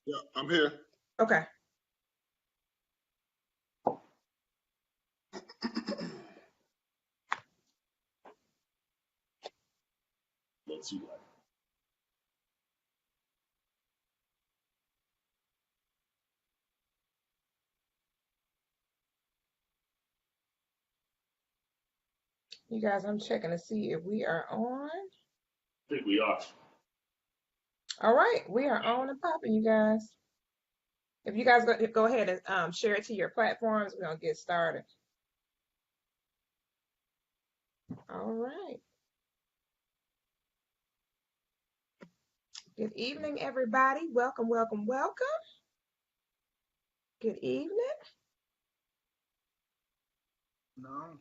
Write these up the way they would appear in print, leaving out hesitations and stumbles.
Yeah, I'm here. Okay. Let's see that. You guys, I'm checking to see if we are on. I think we are. All right, we are on and popping, you guys. If you guys go ahead and share it to your platforms, we're gonna get started. All right. Good evening, everybody. Welcome, welcome, welcome. Good evening. No.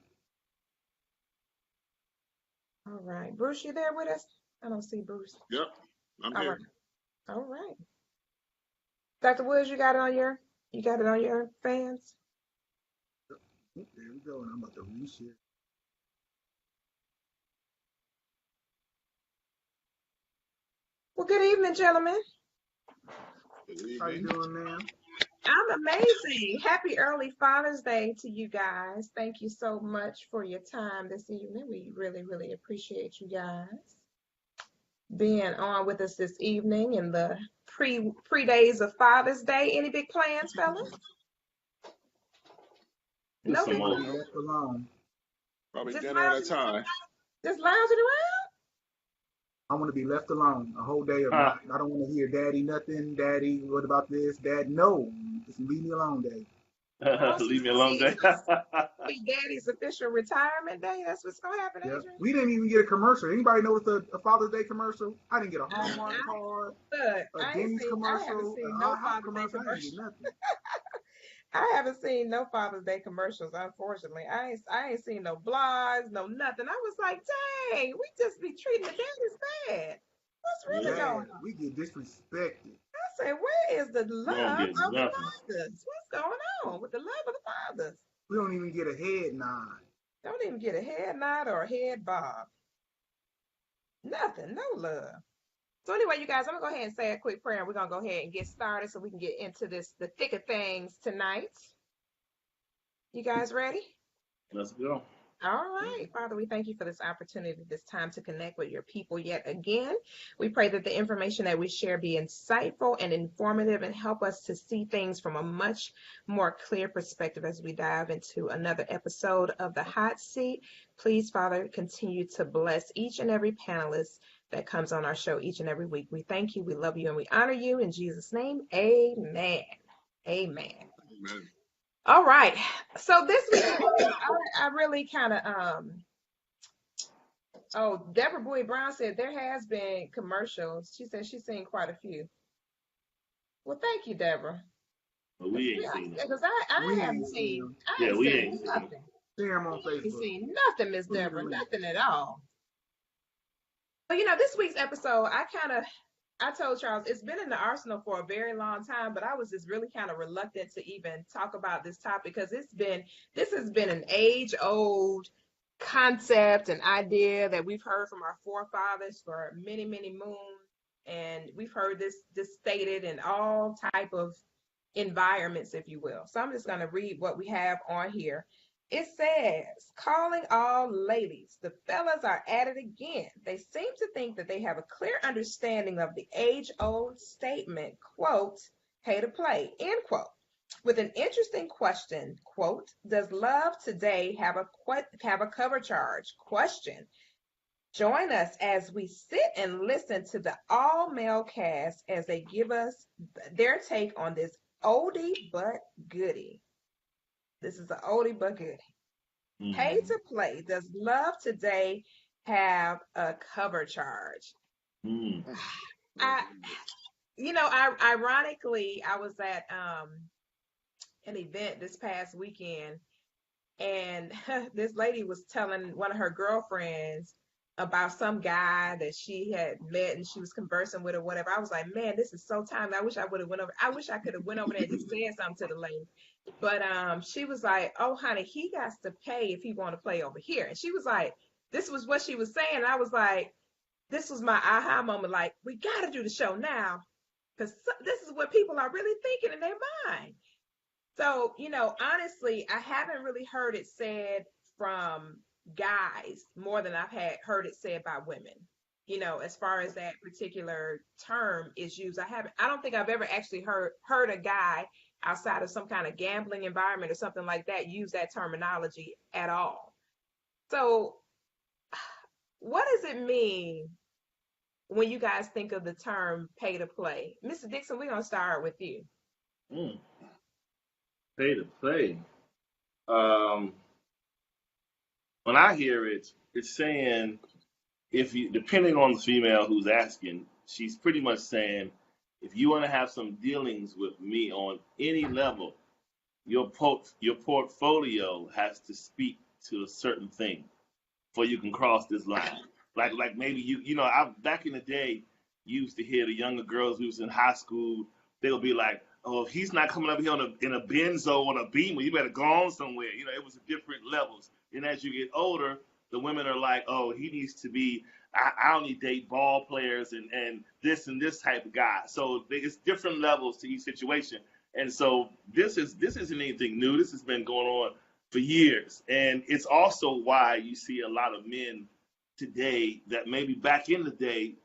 All right. Bruce, you there with us? I don't see Bruce. Yep, I'm All here. right. All right. Dr. Woods, you got it on your fans? There we go. And I'm about to reshare. Well, good evening, gentlemen. Good How you evening. doing, ma'am? I'm amazing. Happy early Father's Day to you guys. Thank you so much for your time this evening. We really, really appreciate you guys being on with us this evening in the pre days of Father's Day. Any big plans, fellas? Just No some big I want to old, be plans. left alone. probably Just dinner at a lounging, time. just lounging around. I want to be left alone a whole day of Huh. not. I don't want to hear daddy nothing. Daddy, what about this? Dad, no. Just leave me alone, daddy. Oh, so Leave me alone, see, day. be Daddy's official retirement day. That's what's gonna happen, Yep. Adrian. We didn't even get a commercial. Anybody know what's a Father's Day commercial? I didn't get a I, Hallmark card, look, a Denny's I haven't commercial, seen an no IHOP Father's Day commercial. I didn't get commercial. nothing. I haven't seen no Father's Day commercials, unfortunately. I ain't seen no blogs, no nothing. I was like, dang, we just be treating the daddies bad. What's really Yeah, going Bad. on? We get disrespected. I said, where is the we don't love get of the nothing. fathers? What's going on with the love of the fathers? We don't even get a head nod. Don't even get a head nod or a head bob. Nothing, no love. So anyway, you guys, I'm gonna go ahead and say a quick prayer, and we're gonna go ahead and get started so we can get into the thick of things tonight. You guys ready? Let's go. All right, Father, we thank you for this opportunity, this time to connect with your people yet again. We pray that the information that we share be insightful and informative and help us to see things from a much more clear perspective as we dive into another episode of the Hot Seat. Please, Father, continue to bless each and every panelist that comes on our show each and every week. We thank you, we love you, and we honor you. In Jesus' name, amen. Amen. Amen. All right. So this week, I really kind of oh, Deborah Boyd Brown said there has been commercials. She said she's seen quite a few. Well, thank you, Deborah. But we ain't seen it. Because I We haven't ain't seen seen them. I Yeah, ain't we seen ain't seen it. nothing. Share them on I ain't Facebook. seen nothing, Miss Put them in the Deborah. link. Nothing at all. But this week's episode, I told Charles it's been in the arsenal for a very long time, but I was just really kind of reluctant to even talk about this topic because this has been an age old concept and idea that we've heard from our forefathers for many, many moons, and we've heard this stated in all type of environments, if you will. So I'm just going to read what we have on here. It says, calling all ladies. The fellas are at it again. They seem to think that they have a clear understanding of the age-old statement, quote, pay to play, end quote. With an interesting question, quote, does love today have a cover charge? Question. Join us as we sit and listen to the all-male cast as they give us their take on this oldie but goodie. This is an oldie but goodie. Pay Mm. to play. Does love today have a cover charge? Mm. I, ironically, I was at an event this past weekend, and this lady was telling one of her girlfriends about some guy that she had met and she was conversing with or whatever. I was like, man, this is so timely. I wish I would have went over. I wish I could have went over there and just said something to the lady. But she was like, oh, honey, he got to pay if he want to play over here. And she was like, this was what she was saying. And I was like, this was my aha moment. Like, we got to do the show now. Because this is what people are really thinking in their mind. So, honestly, I haven't really heard it said from guys more than I've heard it said by women. As far as that particular term is used, I don't think I've ever actually heard a guy outside of some kind of gambling environment or something like that use that terminology at all. So, what does it mean when you guys think of the term pay to play? Mr. Dixon, we're gonna start with you. Mm. Pay to play. Um, when I hear it, it's saying if you, depending on the female who's asking, she's pretty much saying, if you want to have some dealings with me on any level, your portfolio has to speak to a certain thing before you can cross this line. Like maybe I back in the day used to hear the younger girls who was in high school, they'll be like, oh, if he's not coming up here in a Benzo on a Beamer, you better go on somewhere. It was different levels. And as you get older, the women are like, oh, he needs to be. I only date ball players and this type of guy. So it's different levels to each situation. And so this isn't anything new. This has been going on for years. And it's also why you see a lot of men today that maybe back in the day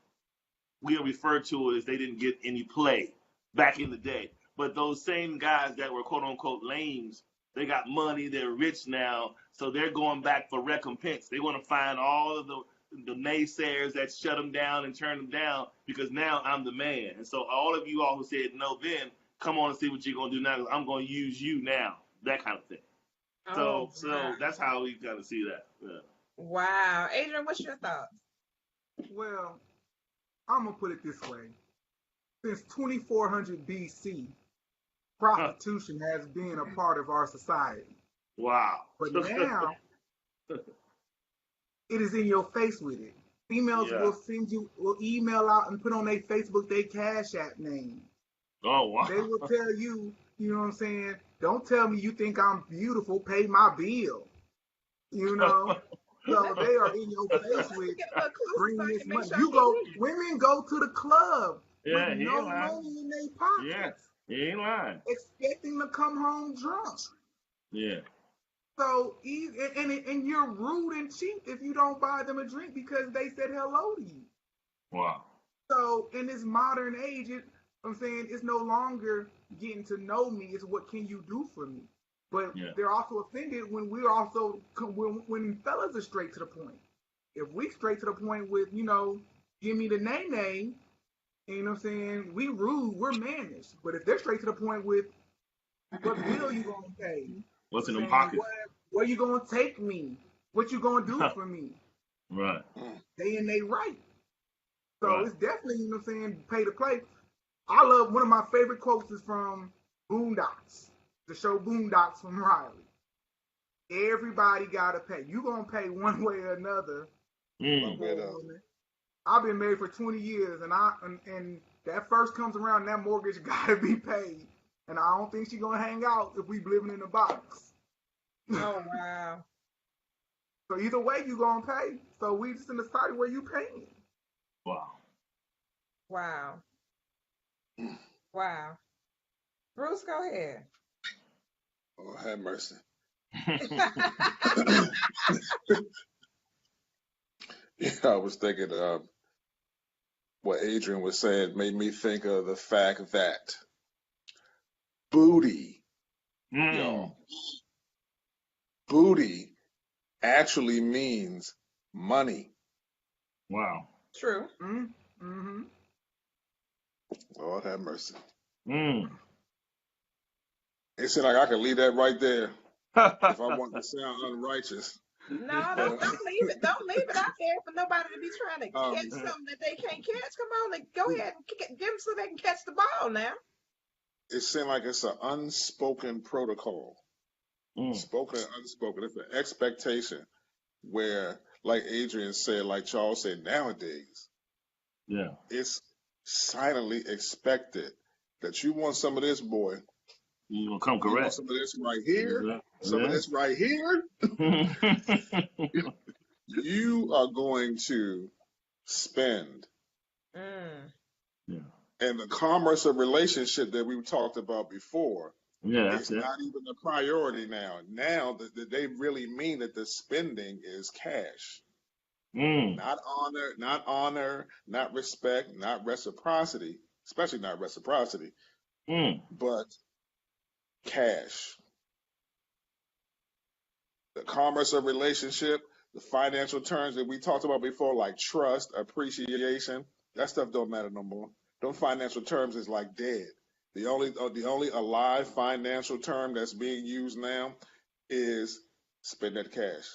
we'll refer to it as they didn't get any play back in the day. But those same guys that were quote unquote lames, they got money, they're rich now, so they're going back for recompense. They want to find all of the naysayers that shut them down and turn them down because now I'm the man. And so all of you all who said no then, come on and see what you're going to do now because I'm going to use you now, that kind of thing. Oh, So wow. that's how we kind of see that. Yeah. Wow. Adrian, what's your thoughts? Well, I'm gonna put it this way: since 2400 BC, prostitution has been a part of our society. Wow. But now it is in your face with it. Females Yeah. will email out and put on their Facebook their Cash App name. Oh, wow. They will tell you, you know what I'm saying? Don't tell me you think I'm beautiful, pay my bill. So they are in your face with bringing this money. Women go to the club Yeah, with he no ain't lying. money in their pockets. Yeah, he ain't lying. Expecting to come home drunk. Yeah. So, and you're rude and cheap if you don't buy them a drink because they said hello to you. Wow. So, in this modern age, I'm saying it's no longer getting to know me. It's what can you do for me? But Yeah. they're also offended when we're also when fellas are straight to the point. If we straight to the point with give me the name, you know what I'm saying? We rude, we're mannish. But if they're straight to the point with what bill you gonna pay? What's in them pockets? Where you gonna take me? What you gonna do for me? Right. They in they right. So Right. it's definitely, you know what I'm saying, pay to play. I love one of my favorite quotes is from Boondocks, the show Boondocks from Riley. Everybody gotta pay. You gonna pay one way or another. I've been married for 20 years, and that first comes around, that mortgage gotta be paid. And I don't think she's gonna hang out if we living in a box. Oh, wow. So either way, you gonna pay. So we just in the society where you paying. Wow. Wow. Wow. Bruce, go ahead. Oh, have mercy. Yeah, I was thinking what Adrian was saying made me think of the fact that booty, y'all, booty actually means money. Wow. True. Mm-hmm. Lord have mercy. Mm. It seemed like I could leave that right there if I want to sound unrighteous. No, don't leave it. Don't leave it out there for nobody to be trying to catch something that they can't catch. Come on, go ahead and get them so they can catch the ball now. It seemed like it's an unspoken protocol. Spoken and unspoken. It's an expectation where, like Adrian said, like Charles said, nowadays, Yeah. it's silently expected that you want some of this, boy. You gonna come You correct. want some of this right here, some of Yeah. this right here. You are going to spend. Mm. Yeah. And the commerce of relationship that we talked about before, Yeah, it's that's it. not even a priority now. Now that they really mean that the spending is cash, not honor, not respect, not reciprocity, especially not reciprocity, but cash. The commerce of relationship, the financial terms that we talked about before, like trust, appreciation, that stuff don't matter no more. Those financial terms is like dead. The only alive financial term that's being used now is spend that cash.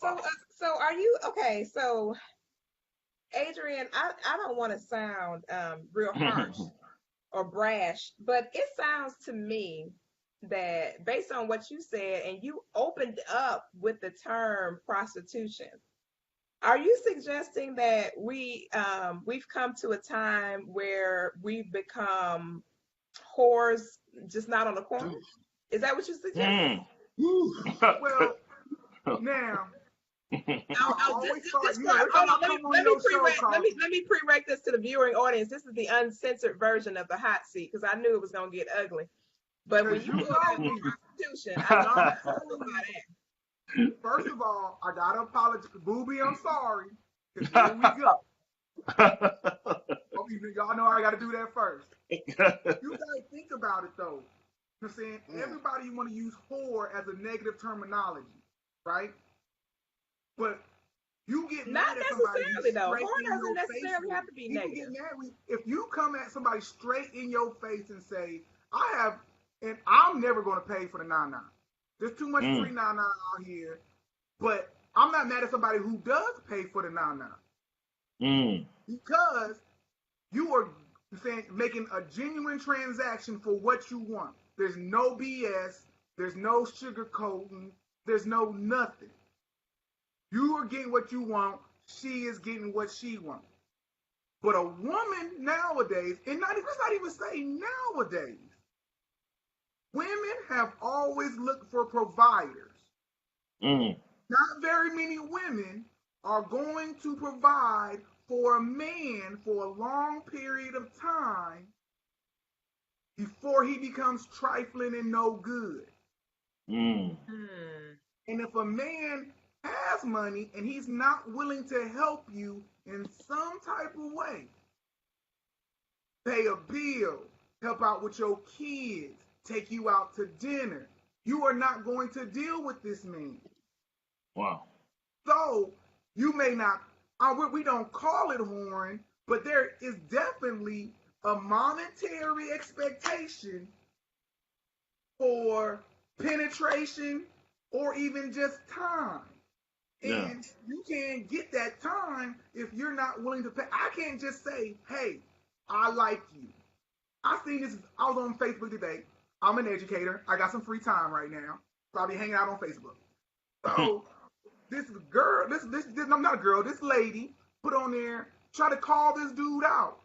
So, so are you okay? So, Adrian, I don't want to sound real harsh or brash, but it sounds to me that based on what you said, and you opened up with the term prostitution, are you suggesting that we've come to a time where we've become whores, just not on the corner? Is that what you're suggesting? Well, now I always thought, This you know, part, every hold time I on, come on your show, let me pre-rec this to the viewing audience. This is the uncensored version of the hot seat because I knew it was gonna get ugly. But when because you you pulled out know me. prostitution, I just I'm want to telling talk about you. First of all, I gotta apologize, Booby. I'm sorry. Because here we go. Oh, y'all know I gotta do that first. You gotta think about it though. You know what I'm saying? Everybody want to use whore as a negative terminology, right? But you get not mad at somebody necessarily though. straight Whore in doesn't your face necessarily with have it. to be People get negative. mad with if you come at somebody straight in your face and say, I have, and I'm never going to pay for the 99. There's too much free 99 out here. But I'm not mad at somebody who does pay for the 99 because you are saying making a genuine transaction for what you want. There's no BS. There's no sugarcoating. There's no nothing. You are getting what you want. She is getting what she wants. But a woman nowadays, and let's not even say nowadays, women have always looked for providers. Not very many women are going to provide for a man for a long period of time before he becomes trifling and no good. And if a man has money and he's not willing to help you in some type of way, pay a bill, help out with your kids, take you out to dinner, you are not going to deal with this man. Wow. So you may not, we don't call it whoring, but there is definitely a monetary expectation for penetration or even just time. Yeah. And you can't get that time if you're not willing to pay. I can't just say, hey, I like you. I seen this, I was on Facebook today. I'm an educator. I got some free time right now. So I'll be hanging out on Facebook. So this girl, I'm not a girl, this lady put on there, try to call this dude out.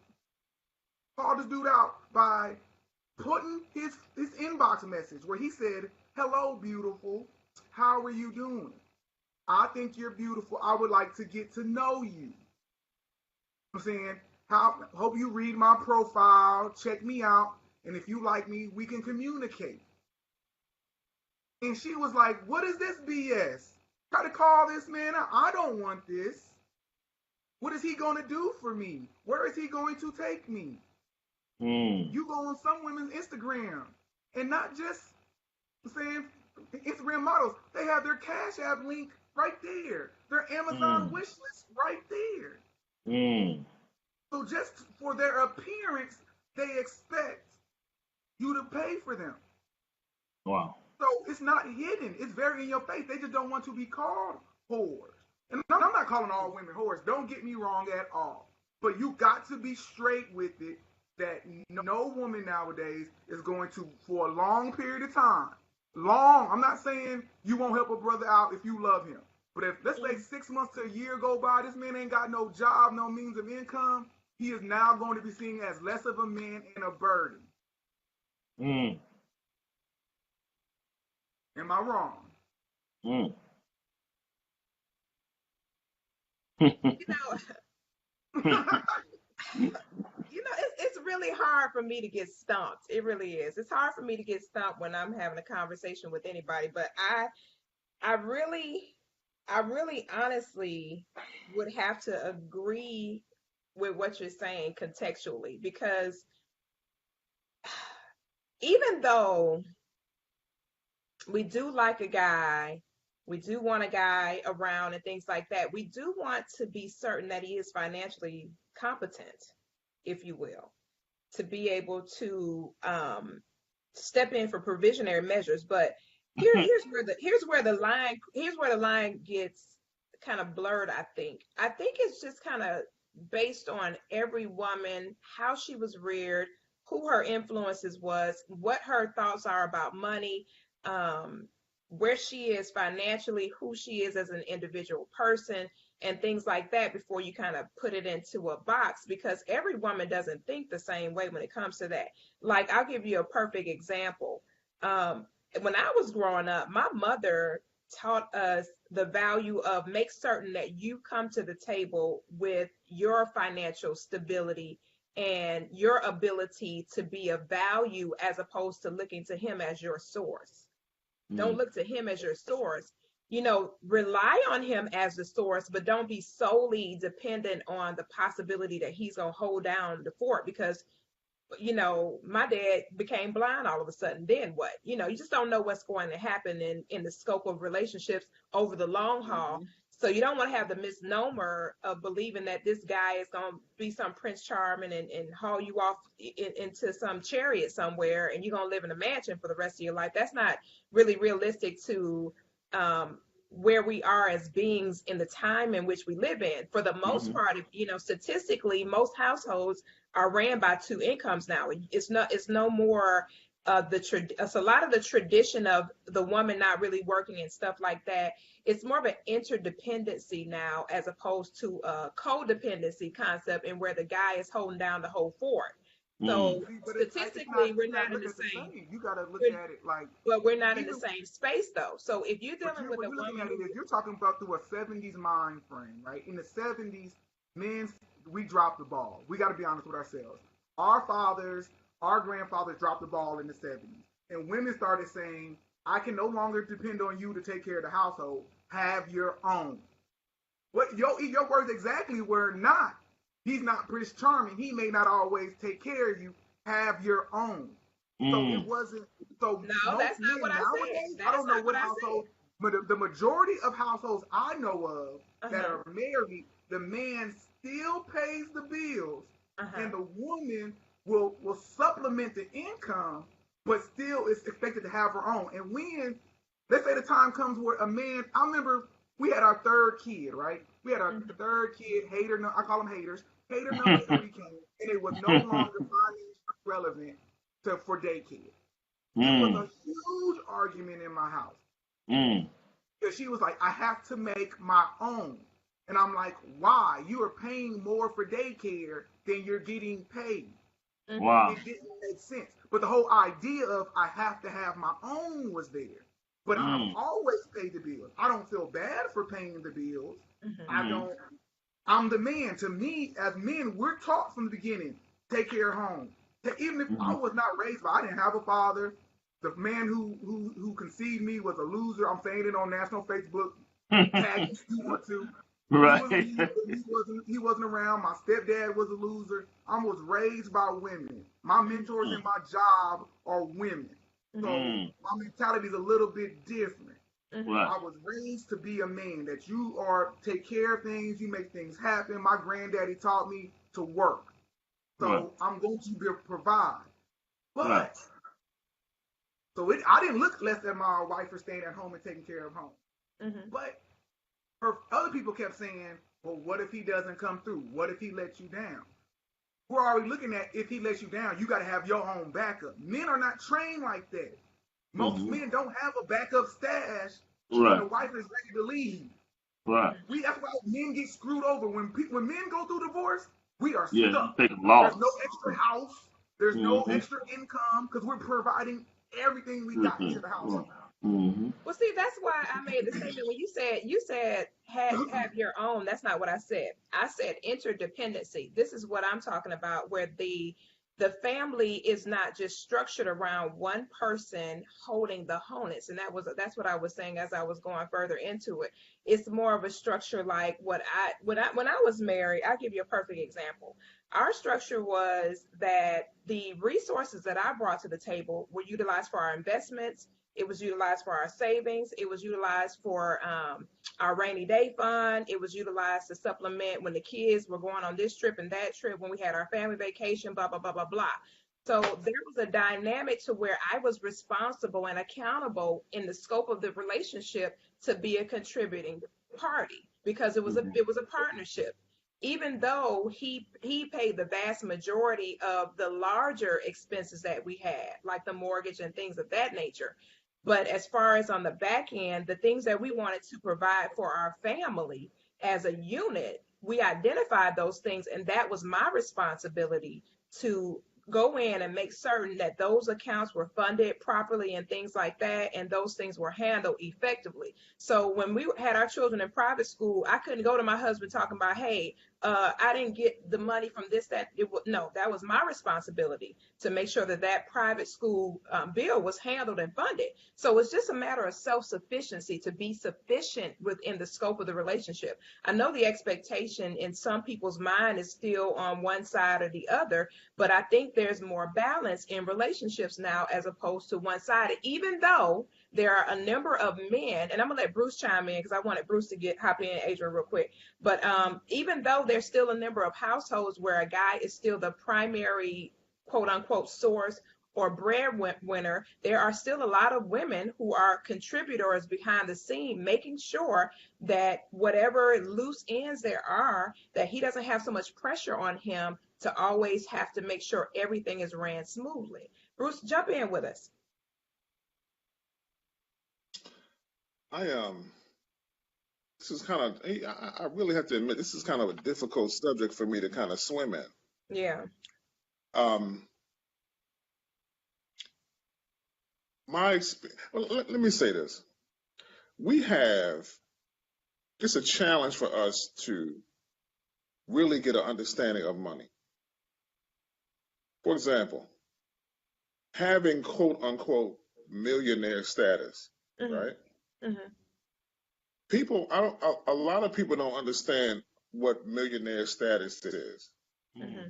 Call this dude out by putting his inbox message where he said, hello, beautiful. How are you doing? I think you're beautiful. I would like to get to know you. I'm saying, hope you read my profile, check me out, and if you like me, we can communicate. And she was like, what is this BS? Try to call this man out. I don't want this. What is he going to do for me? Where is he going to take me? You go on some women's Instagram and not just saying Instagram models. They have their Cash App link right there. Their Amazon wish list right there. So just for their appearance, they expect you to pay for them. Wow. So it's not hidden. It's very in your face. They just don't want to be called whores. And I'm not calling all women whores. Don't get me wrong at all. But you got to be straight with it that no woman nowadays is going to, for a long period of time, I'm not saying you won't help a brother out if you love him. But if, let's say 6 months to a year go by, this man ain't got no job, no means of income, he is now going to be seen as less of a man and a burden. Am I wrong? You know, It's really hard for me to get stumped. It really is. It's hard for me to get stumped when I'm having a conversation with anybody. But I really, I really honestly would have to agree with what you're saying contextually, because even though we do like a guy, we do want a guy around and things like that, we do want to be certain that he is financially competent, if you will, to be able to step in for provisionary measures. But here's where the line gets kind of blurred. I think it's just kind of based on every woman, how she was reared, who her influences was, what her thoughts are about money, um, where she is financially, who she is as an individual person, and things like that, before you kind of put it into a box, because every woman doesn't think the same way when it comes to that. Like, I'll give you a perfect example. Um, when I was growing up, my mother taught us the value of make certain that you come to the table with your financial stability and your ability to be of value, as opposed to looking to him as your source. Don't look to him as your source. Rely on him as the source, but don't be solely dependent on the possibility that he's going to hold down the fort, because my dad became blind all of a sudden. Then what? You just don't know what's going to happen in the scope of relationships over the long haul. Mhm. So you don't want to have the misnomer of believing that this guy is going to be some Prince Charming and haul you off into some chariot somewhere, and you're going to live in a mansion for the rest of your life. That's not really realistic to um, where we are as beings in the time in which we live in. For the most part, statistically, most households are ran by two incomes now. It's no more it's a lot of the tradition of the woman not really working and stuff like that. It's more of an interdependency now, as opposed to a codependency concept, and where the guy is holding down the whole fort. So See, but it's statistically, not. we're You gotta not in look the at the same. same. You gotta look We're, at it like but we're not in the even. same space though. So if you're But dealing with what a you're looking woman at it who, is you're talking about through a '70s mind frame, right? In the '70s, men, we dropped the ball. We got to be honest with ourselves. Our fathers, our grandfathers dropped the ball in the '70s, and women started saying, "I can no longer depend on you to take care of the household. Have your own." What your words exactly were not. He's not Prince Charming. He may not always take care of you. Have your own. So it Mm. wasn't. So no, most that's not men what I said. nowadays, I That is don't know not what what I said. household, but the majority of households I know of that Uh-huh. are married, the man still pays the bills, Uh-huh. and the woman will supplement the income, but still is expected to have her own. And when, let's say the time comes where a man, I remember we had our third kid, right? We had our Mhm. third kid, I call them haters. Hater number three came, and it was no longer financially relevant for daycare. It was Mm. a huge argument in my house Mm. because she was like, I have to make my own. And I'm like, why? You are paying more for daycare than you're getting paid. Mhm. Wow. It didn't make sense. But the whole idea of I have to have my own was there. But I've Mm. always paid the bills. I don't feel bad for paying the bills. Mhm. I Mm. don't. I'm the man. To me, as men, we're taught from the beginning, take care of home. Even if I Mm. was not raised by, I didn't have a father. The man who conceived me was a loser. I'm saying it on national Facebook. Tag me if you want to. He was a Right. loser. He wasn't around. My stepdad was a loser. I was raised by women. My mentors in Mm. my job are women. Mhm. So Mm. my mentality is a little bit different. Mhm. Right. I was raised to be a man, that you are take care of things, you make things happen. My granddaddy taught me to work. Right. So I'm going to provide. Right. But I didn't look less at my wife for staying at home and taking care of home. Mhm. But other people kept saying, well, what if he doesn't come through? What if he lets you down? We're already looking at, if he lets you down, you got to have your own backup. Men are not trained like that. Most Mm-hmm. men don't have a backup stash when Right. the wife is ready to leave. Right. That's why men get screwed over. When men go through divorce, we are Yeah. You stuck. take a There's no loss. extra house. There's no Mm-hmm. extra income because we're providing everything we got into Everything. the Right. household. Mm-hmm. Well, see, that's why I made the statement when you said have your own. That's not what I said. I said interdependency. This is what I'm talking about, where the family is not just structured around one person holding the honus, and that's what I was saying as I was going further into it. It's more of a structure like when I was married. I'll give you a perfect example. Our structure was that the resources that I brought to the table were utilized for our investments. It was utilized for our savings. It was utilized for our rainy day fund. It was utilized to supplement when the kids were going on this trip and that trip, when we had our family vacation, blah, blah, blah, blah, blah. So there was a dynamic to where I was responsible and accountable in the scope of the relationship to be a contributing party because it was a partnership. Even though he paid the vast majority of the larger expenses that we had, like the mortgage and things of that nature, but as far as on the back end, the things that we wanted to provide for our family as a unit, we identified those things, and that was my responsibility to go in and make certain that those accounts were funded properly and things like that, and those things were handled effectively. So when we had our children in private school, I couldn't go to my husband talking about, hey, I didn't get the money from this, that. No, that was my responsibility to make sure that that private school bill was handled and funded. So it's just a matter of self-sufficiency, to be sufficient within the scope of the relationship. I know the expectation in some people's mind is still on one side or the other, but I think there's more balance in relationships now as opposed to one-sided, even though there are a number of men, and I'm gonna let Bruce chime in because I wanted Bruce to hop in, Adrian, real quick. But even though there's still a number of households where a guy is still the primary quote unquote source or breadwinner, there are still a lot of women who are contributors behind the scene, making sure that whatever loose ends there are, that he doesn't have so much pressure on him to always have to make sure everything is ran smoothly. Bruce, jump in with us. I this is kind of I really have to admit this is kind of a difficult subject for me to kind of swim in. Yeah. Um, well, let me say this: it's a challenge for us to really get an understanding of money. For example, having quote unquote millionaire status, Mm-hmm. right? Mm-hmm. A lot of people don't understand what millionaire status is. Mm-hmm.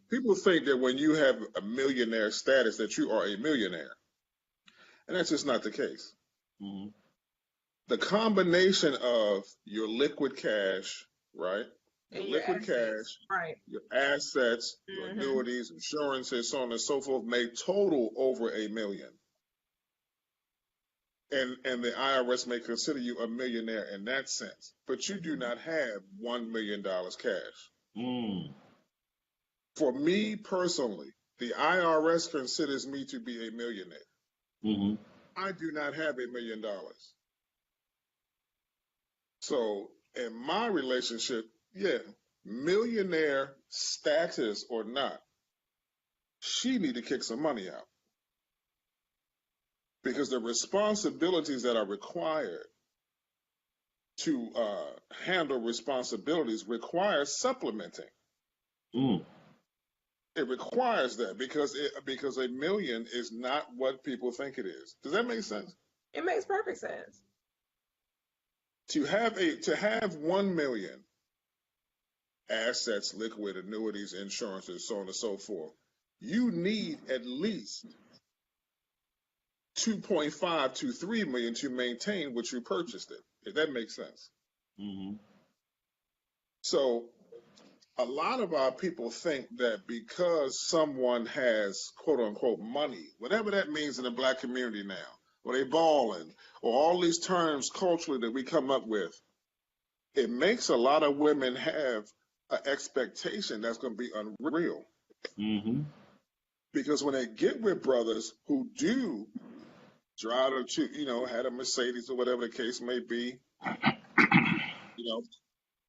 People think that when you have a millionaire status that you are a millionaire, and that's just not the case. Mm-hmm. The combination of your liquid cash, right? Your And your liquid assets, cash, right? your assets, your Mm-hmm. annuities, insurances, so on and so forth, may total over $1 million. And the IRS may consider you a millionaire in that sense, but you do not have $1 million cash. Mm. For me personally, the IRS considers me to be a millionaire. Mm-hmm. I do not have $1 million. So in my relationship, yeah, millionaire status or not, she need to kick some money out because the responsibilities that are required to handle responsibilities require supplementing. Mm. It requires that because $1 million is not what people think it is. Does that make sense? It makes perfect sense. To have 1 million assets, liquid annuities, insurances, so on and so forth, you need at least 2.5 to 3 million to maintain what you purchased it. If that makes sense. Mm-hmm. So a lot of our people think that because someone has quote unquote money, whatever that means in the black community now, or they balling, or all these terms culturally that we come up with, it makes a lot of women have an expectation that's going to be unreal. Mm-hmm. Because when they get with brothers who do drive had a Mercedes or whatever the case may be,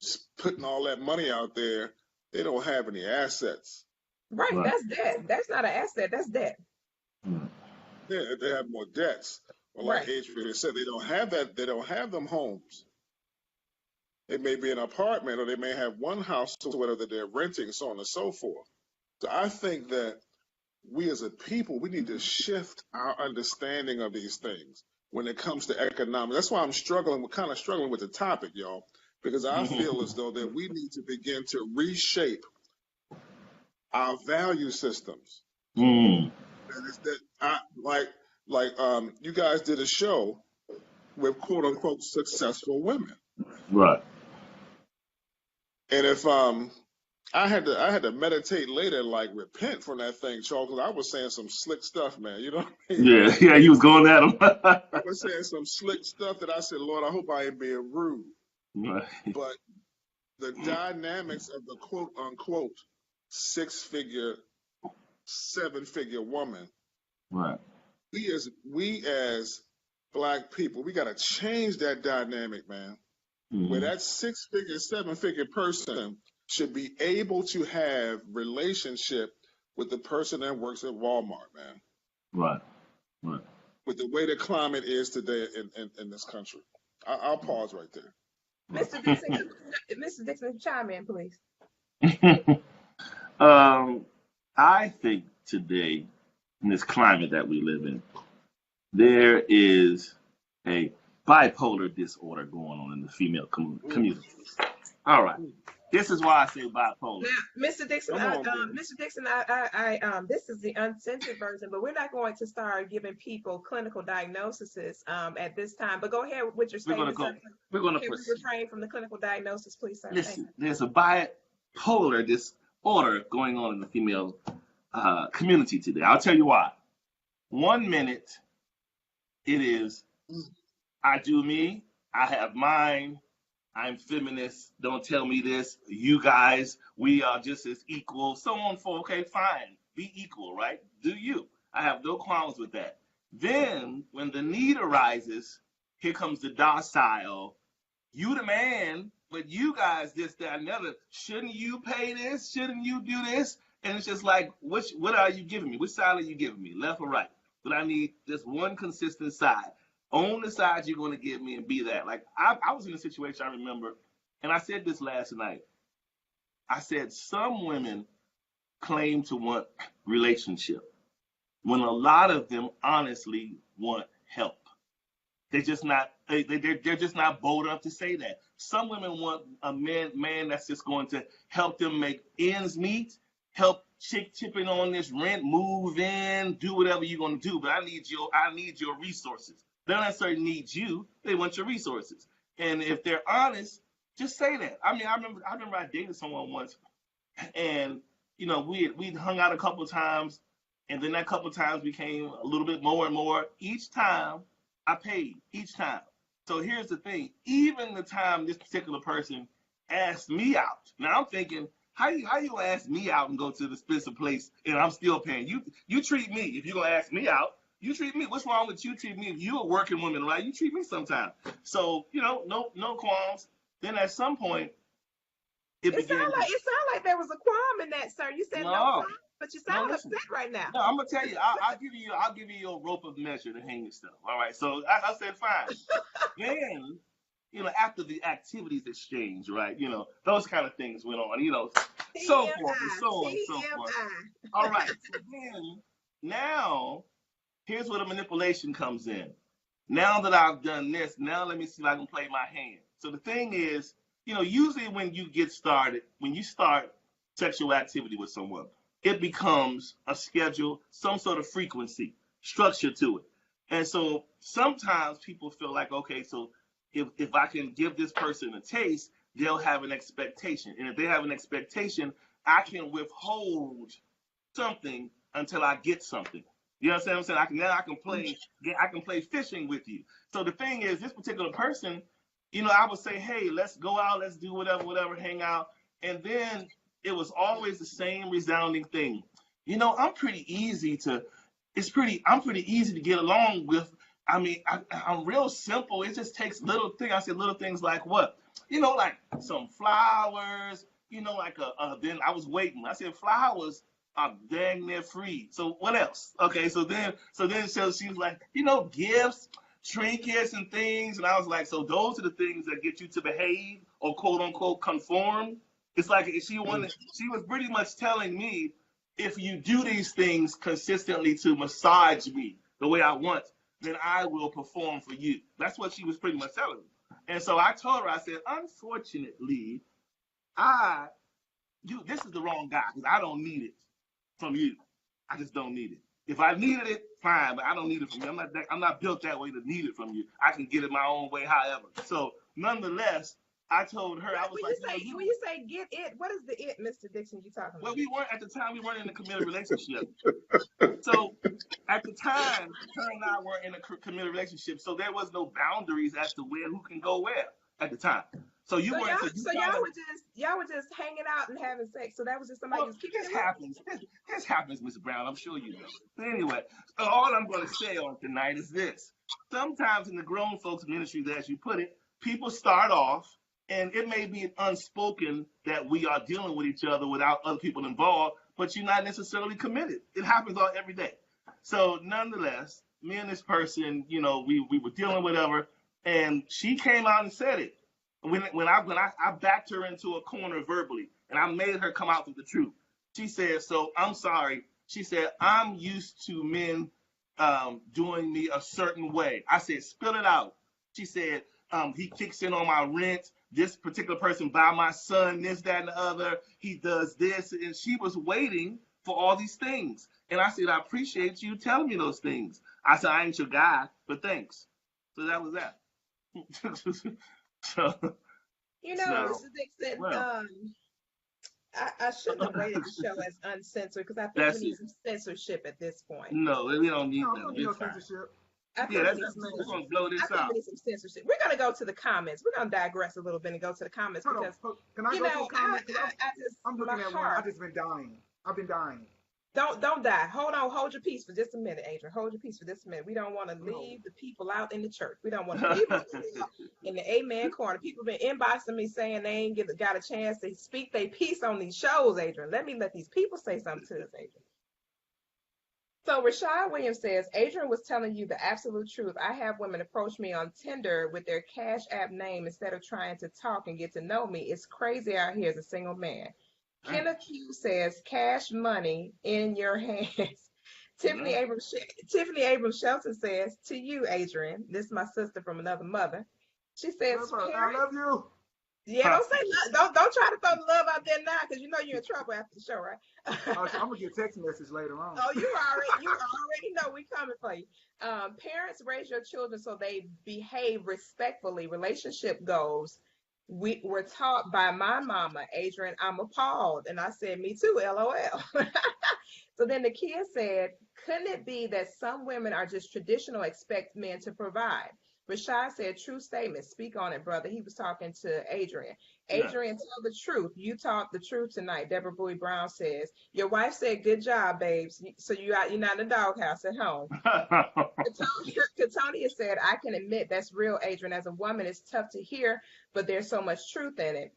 just putting all that money out there, they don't have any assets. Right. Right. That's debt. That's not an asset. That's debt. Mm. They have more debts. Well, like Right. Adrian said, they don't have that. They don't have them homes. It may be an apartment, or they may have one house or whatever that they're renting, so on and so forth. So I think that we as a people, we need to shift our understanding of these things when it comes to economics. That's why I'm struggling, kind of struggling with the topic, y'all, because I feel as though that we need to begin to reshape our value systems. Mm. And it's that you guys did a show with quote unquote successful women. Right. And if I had to meditate later and like repent from that thing, Charles, because I was saying some slick stuff, man. You know what I mean? Yeah, yeah, he was going at him. I was saying some slick stuff that I said, Lord, I hope I ain't being rude. Right. But the dynamics of the quote unquote 6-figure, 7-figure woman, Right. we as Black people, we gotta change that dynamic, man. Where that 6-figure, 7-figure person should be able to have relationship with the person that works at Walmart, man. Right. Right. With the way the climate is today in this country. I'll pause right there. Mr. Dixon, Mr. Dixon, chime in, please. I think today, in this climate that we live in, there is a bipolar disorder going on in the female community. All right. This is why I say bipolar. Now, Mr. Dixon, Mr. Dixon, this is the uncensored version, but we're not going to start giving people clinical diagnoses at this time. But go ahead with your statement. We're going to Can we refrain from the clinical diagnosis, please, sir? Listen, there's a bipolar disorder going on in the female community today. I'll tell you why. 1 minute, it is, I do me, I have mine, I'm feminist, don't tell me this, you guys, we are just as equal, so on for, okay, fine, be equal, right? Do you. I have no qualms with that. Then, when the need arises, here comes the docile, you the man, but you guys this, that, and the other, shouldn't you pay this? Shouldn't you do this? And it's just like, what are you giving me? Which side are you giving me, left or right? But I need just one consistent side. On the side you're going to give me and be that. Like, I was in a situation, I remember, and I said this last night. I said some women claim to want relationship when a lot of them honestly want help. They're just not bold enough to say that. Some women want a man that's just going to help them make ends meet, help chipping on this rent, move in, do whatever you're going to do. But I need your resources. They don't necessarily need you. They want your resources. And if they're honest, just say that. I mean, I remember I dated someone once, and we'd hung out a couple of times, and then that couple of times became a little bit more and more. Each time I paid, each time. So here's the thing. Even the time this particular person asked me out, now I'm thinking, how you ask me out and go to the expensive place and I'm still paying? You treat me, if you're gonna ask me out, you treat me. What's wrong with you treat me? If you're a working woman, right? You treat me sometime. So, no qualms. Then at some point, it sounded like there was a qualm in that, sir. You said no qualm, but you sound upset right now. No, I'm gonna tell you. I'll give you a rope of measure to hang yourself. All right. So I said fine. Then, after the activities exchange, right? Those kind of things went on. So forth and so on and so forth. All right. So then, now, here's where the manipulation comes in. Now that I've done this, now let me see if I can play my hand. So the thing is, usually when you start sexual activity with someone, it becomes a schedule, some sort of frequency, structure to it. And so sometimes people feel like, okay, so if I can give this person a taste, they'll have an expectation. And if they have an expectation, I can withhold something until I get something. You understand what I'm saying? I can play fishing with you. So the thing is, this particular person, I would say, hey, let's go out, let's do whatever, hang out. And then it was always the same resounding thing. I'm pretty easy to get along with. I mean, I'm real simple. It just takes little things. I said little things like what? Like some flowers, then I was waiting. I said flowers are dang near free. So what else? Okay, so then she was like, gifts. trinkets and things. And I was like, so those are the things that get you to behave or quote unquote conform. It's like she was pretty much telling me, if you do these things consistently to massage me the way I want, then I will perform for you. That's what she was pretty much telling me. And so I told her, I said, unfortunately, this is the wrong guy because I don't need it from you. I just don't need it. If I needed it, fine, but I don't need it from you. I'm not built that way to need it from you. I can get it my own way, however. So nonetheless, I told her, I was when like, when you say get it, what is the it, Mr. Dixon, you talking about? Well, we weren't at the time. We weren't in a committed relationship. So at the time, her and I were in a committed relationship. So there was no boundaries as to who can go where at the time. So you weren't. Y'all were just hanging out and having sex. So that was just somebody just keeping. This happens, Mr. Brown. I'm sure you know. But anyway, all I'm going to say on tonight is this: sometimes in the grown folks ministries, as you put it, people start off, and it may be unspoken that we are dealing with each other without other people involved, but you're not necessarily committed. It happens every day. So nonetheless, me and this person, we were dealing with her, and she came out and said it. When I backed her into a corner verbally, and I made her come out with the truth. She said, "So I'm sorry." She said, "I'm used to men doing me a certain way." I said, "Spill it out." She said, "He kicks in on my rent. This particular person buy my son this, that, and the other. He does this." And she was waiting for all these things. And I said, "I appreciate you telling me those things." I said, "I ain't your guy, but thanks." So that was that. So, Mr. Dixon, well, I shouldn't have rated the show as uncensored because I think we need some censorship at this point. No, we don't need no censorship. We're going to blow this out. We need some censorship. We're going to go to the comments. We're going to digress a little bit and go to the comments because, can I go to the comments? I'm looking at one. I've just been dying. I've been dying. Don't die. Hold your peace for just a minute, Adrian. Hold your peace for just a minute. We don't want to leave the people out in the church. We don't want to leave them in the amen corner. People have been inboxing me saying they ain't got a chance to speak their piece on these shows, Adrian. Let these people say something to us, Adrian. So Rashad Williams says, Adrian was telling you the absolute truth. I have women approach me on Tinder with their Cash App name instead of trying to talk and get to know me. It's crazy out here as a single man. Kenneth Q says, cash money in your hands. Tiffany Abrams Shelton says, to you, Adrian, this is my sister from another mother. She says, I love you. Yeah, don't say don't try to throw the love out there now because you're in trouble after the show, right? I'm gonna get a text message later on. Oh, you already know we coming for you. Parents raise your children so they behave respectfully. Relationship goals. We were taught by my mama, Adrian. I'm appalled, and I said, "Me too." LOL. So then the kid said, "Couldn't it be that some women are just traditional, expect men to provide?" Rashad said, "True statement. Speak on it, brother." He was talking to Adrian. Adrian, tell the truth. You talk the truth tonight. Deborah Bowie Brown says, "Your wife said, good job, babes. So you're not in the doghouse at home." Katonia said, "I can admit that's real, Adrian. As a woman, it's tough to hear, but there's so much truth in it."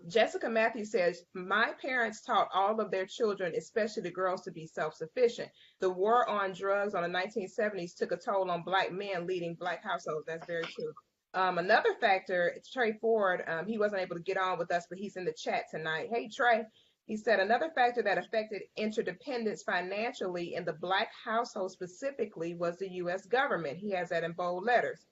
Jessica Matthews says, "My parents taught all of their children, especially the girls, to be self-sufficient. The war on drugs on the 1970s took a toll on Black men leading Black households." That's very true. Another factor, Trey Ford, he wasn't able to get on with us, but he's in the chat tonight. Hey, Trey. He said, another factor that affected interdependence financially in the Black household specifically was the U.S. government. He has that in bold letters.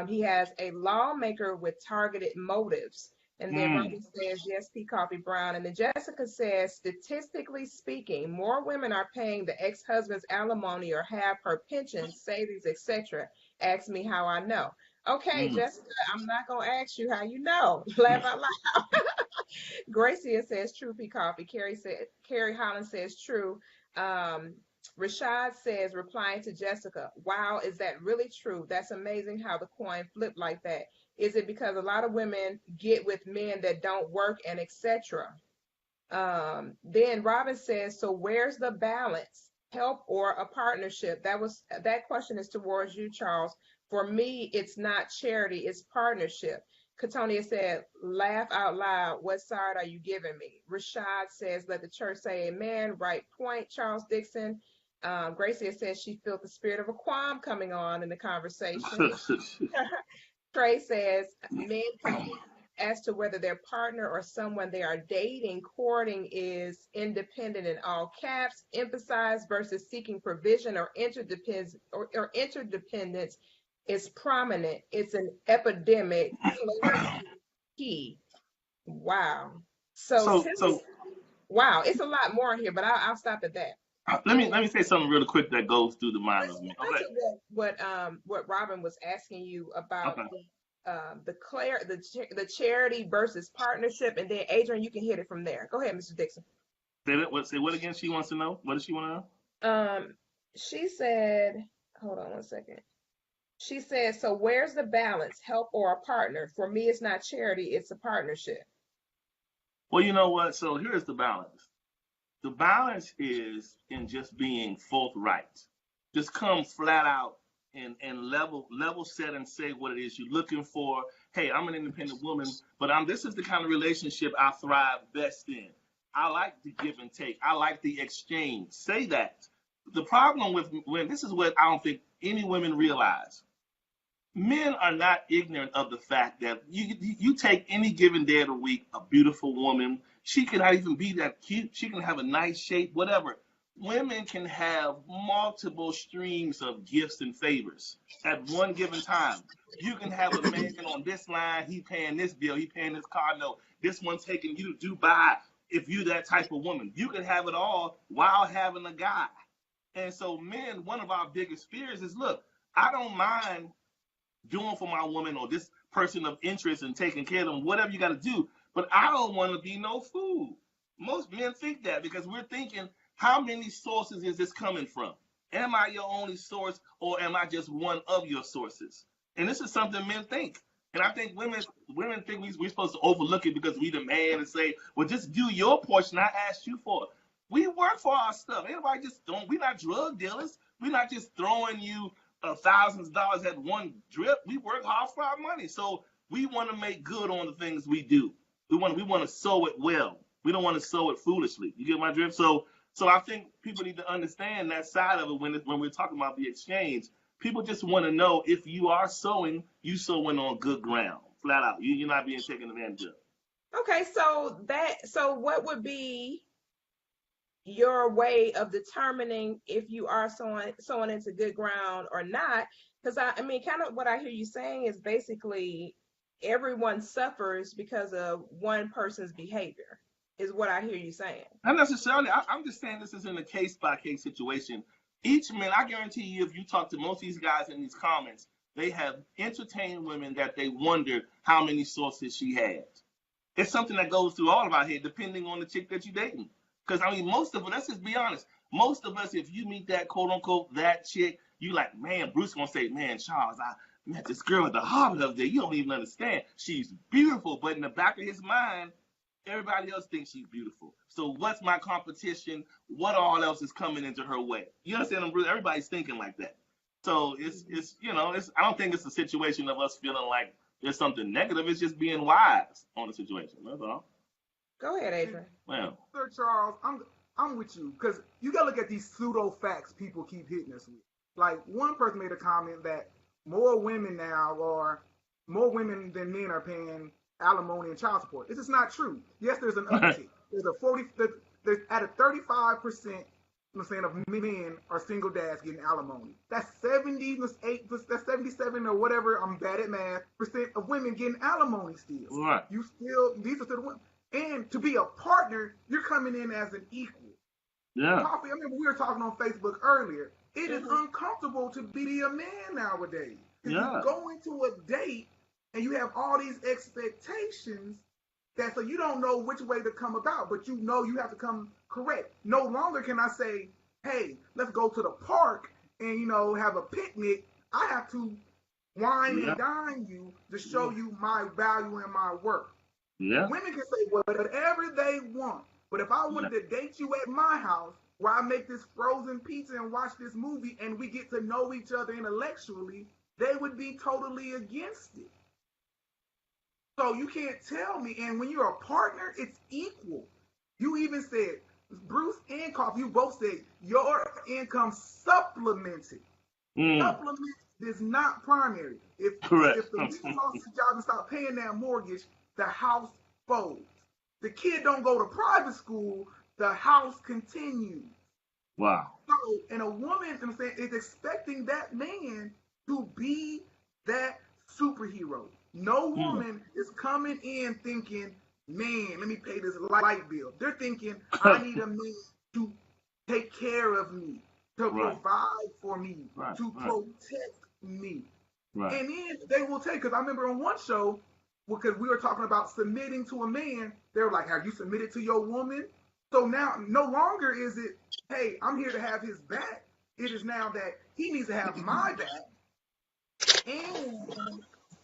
He has a lawmaker with targeted motives. And then Robin says, yes, P. Coffee Brown. And then Jessica says, statistically speaking, more women are paying the ex-husband's alimony or have her pension, savings, etc. Ask me how I know. Okay, Jessica, I'm not going to ask you how you know. Laugh out loud. Gracia says, true, P. Coffee. Carrie Holland says, true. Rashad says, replying to Jessica, wow, is that really true? That's amazing how the coin flipped like that. Is it because a lot of women get with men that don't work and etc.? Then Robin says, so where's the balance? Help or a partnership? That question is towards you, Charles. For me, it's not charity, it's partnership. Katonia said, laugh out loud. What side are you giving me? Rashad says, let the church say amen. Right point, Charles Dixon. Gracie says she felt the spirit of a qualm coming on in the conversation. Trey says men confused as to whether their partner or someone they are dating, courting is independent in all caps, emphasized versus seeking provision or interdependence is prominent. It's an epidemic. Key. Wow. So, so wow, it's a lot more here, but I'll stop at that. let me say something really quick that goes through the mind Let's of me. get Okay. into what Robin was asking you about Okay. the charity versus partnership, and then Adrian, you can hit it from there. Go ahead, Mr. Dixon. Say what again? She wants to know. What does she want to know? She said, hold on one second. She said, so where's the balance, help or a partner? For me, it's not charity, it's a partnership. Well, you know what? So here's the balance. The balance is in just being forthright. Just come flat out and level set and say what it is you're looking for. Hey, I'm an independent woman, but this is the kind of relationship I thrive best in. I like the give and take. I like the exchange. Say that. The problem with when this is what I don't think any women realize. Men are not ignorant of the fact that you take any given day of the week, a beautiful woman, she can not even be that cute, she can have a nice shape, whatever. Women can have multiple streams of gifts and favors at one given time. You can have a man on this line, he paying this bill, he paying this car note, this one taking you to Dubai. If you're that type of woman, you can have it all while having a guy. And so men, one of our biggest fears is, look, I don't mind doing for my woman or this person of interest and taking care of them, whatever you got to do. But I don't want to be no fool. Most men think that because we're thinking, how many sources is this coming from? Am I your only source or am I just one of your sources? And this is something men think. And I think women think we're supposed to overlook it because we the man and say, well, just do your portion. I asked you for it. We work for our stuff. Everybody just don't. We're not drug dealers. We're not just throwing you thousands of dollars at one drip. We work hard for our money, so we want to make good on the things we do. We want to sow it well. We don't want to sow it foolishly. You get my drift? So I think people need to understand that side of it when we're talking about the exchange. People just want to know if you are sowing, you sowing on good ground, flat out. You're not being taken advantage of. Okay, so what would be your way of determining if you are sowing into good ground or not? Because I mean, kind of what I hear you saying is basically everyone suffers because of one person's behavior, is what I hear you saying. Not necessarily. I'm just saying this is in a case by case situation. Each man, I guarantee you, if you talk to most of these guys in these comments, they have entertained women that they wonder how many sources she has. It's something that goes through all of our head, depending on the chick that you're dating. Because I mean, most of us, let's just be honest. Most of us, if you meet that quote unquote that chick, you like, man, Bruce gonna say, man, Charles, I met this girl at the harbor the other day. You don't even understand. She's beautiful, but in the back of his mind, everybody else thinks she's beautiful. So what's my competition? What all else is coming into her way? You understand? Everybody's thinking like that. So it's I don't think it's a situation of us feeling like there's something negative. It's just being wise on the situation. That's all. Go ahead, Adrian. Well, Sir Charles, I'm with you because you gotta look at these pseudo facts people keep hitting us with. Like one person made a comment that more women now or more women than men are paying alimony and child support. This is not true. Yes, there's an uptick. There's at a 35%. I'm saying of men are single dads getting alimony. That's 78. That's 77 or whatever. I'm bad at math. Percent of women getting alimony still. right. These are still the women. And to be a partner, you're coming in as an equal. Yeah. Koffe, I remember we were talking on Facebook earlier. It is uncomfortable to be a man nowadays. If you go into a date and you have all these expectations that so you don't know which way to come about, but you know you have to come correct. No longer can I say, hey, let's go to the park and have a picnic. I have to wine and dine you to show you my value and my worth. Yeah. Women can say whatever they want, but if I wanted to date you at my house where I make this frozen pizza and watch this movie and we get to know each other intellectually, they would be totally against it. So you can't tell me. And when you're a partner, it's equal. You even said Bruce and Koffe, you both said your income supplemented. Supplement is not primary. Correct. If the man lost his job and stopped paying that mortgage, the house folds. The kid don't go to private school, the house continues. Wow. So, and a woman, I'm saying, is expecting that man to be that superhero. No woman is coming in thinking, man, let me pay this light bill. They're thinking, I need a man to take care of me, to Right. provide for me, Right. to protect me. Right. And then they will take, because I remember on one show, because we were talking about submitting to a man, they were like, have you submitted to your woman? So now, no longer is it, hey, I'm here to have his back. It is now that he needs to have my back and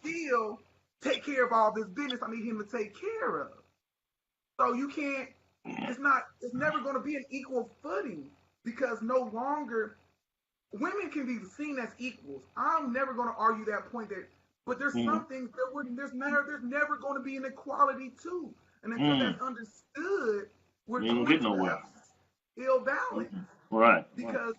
still take care of all this business I need him to take care of. So you can't, it's never going to be an equal footing because no longer, women can be seen as equals. I'm never going to argue that point but there's some things there's never going to be an equality too. And until that's understood, we're You ain't going get to nowhere. have ill balance. Right. Because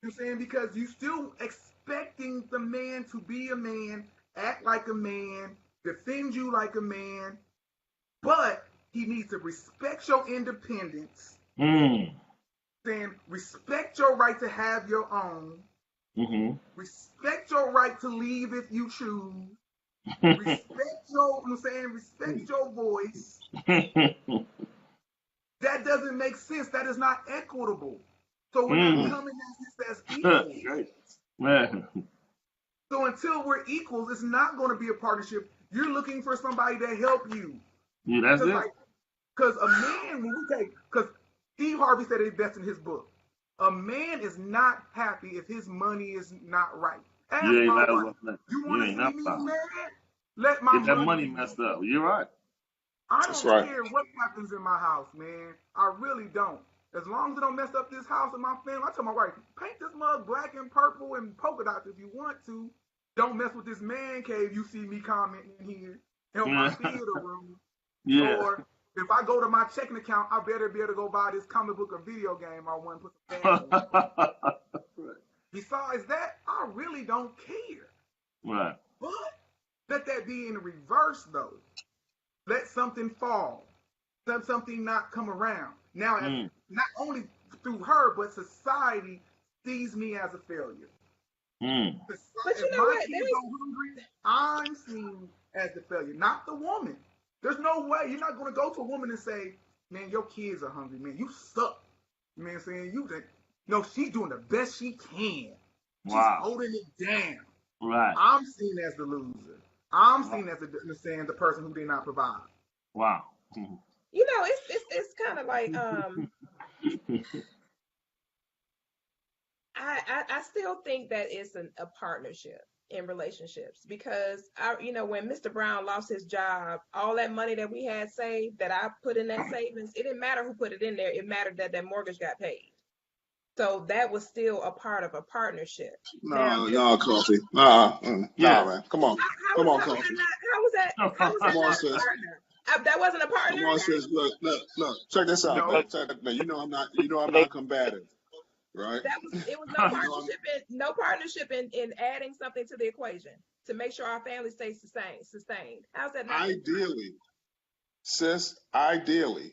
you're saying because you still expecting the man to be a man, act like a man, defend you like a man, but he needs to respect your independence. Saying respect your right to have your own. Respect your right to leave if you choose. Respect your voice. That doesn't make sense. That is not equitable. So we're not coming at this as equals. Man. So until we're equals, it's not going to be a partnership. You're looking for somebody to help you. Yeah, that's it. Because a man, because Steve Harvey said it best in his book, a man is not happy if his money is not right. Ask my wife, you want to see me mad? Let my get that money messed up. You're right. I don't care what happens in my house, man. I really don't. As long as it don't mess up this house and my family, I tell my wife, paint this mug black and purple and polka dots if you want to. Don't mess with this man cave you see me commenting here. Help my theater room. Yeah. Or if I go to my checking account, I better be able to go buy this comic book or video game I want to put some fans in. Besides that, I really don't care. Right. But let that be in reverse, though. Let something fall. Let something not come around. Now, not only through her, but society sees me as a failure. But you if know my what? kids go hungry, I'm seen as the failure, not the woman. There's no way you're not going to go to a woman and say, man, your kids are hungry, man. You suck. You know what I'm saying? No, she's doing the best she can. She's holding it down. Right. I'm seen as the loser. I'm seen as the person who did not provide. Wow. You know, it's kind of like I still think that it's a partnership in relationships because when Mr. Brown lost his job, all that money that we had saved that I put in that savings, it didn't matter who put it in there. It mattered that that mortgage got paid. So that was still a part of a partnership. No, Koffe. Man. Come on. How was Koffe. that not a partner? That wasn't a partner. Come on, sis. Look. Check this out. Now, you know I'm not combative, right? It was no partnership in adding something to the equation to make sure our family stays sustained. How's that not? Ideally,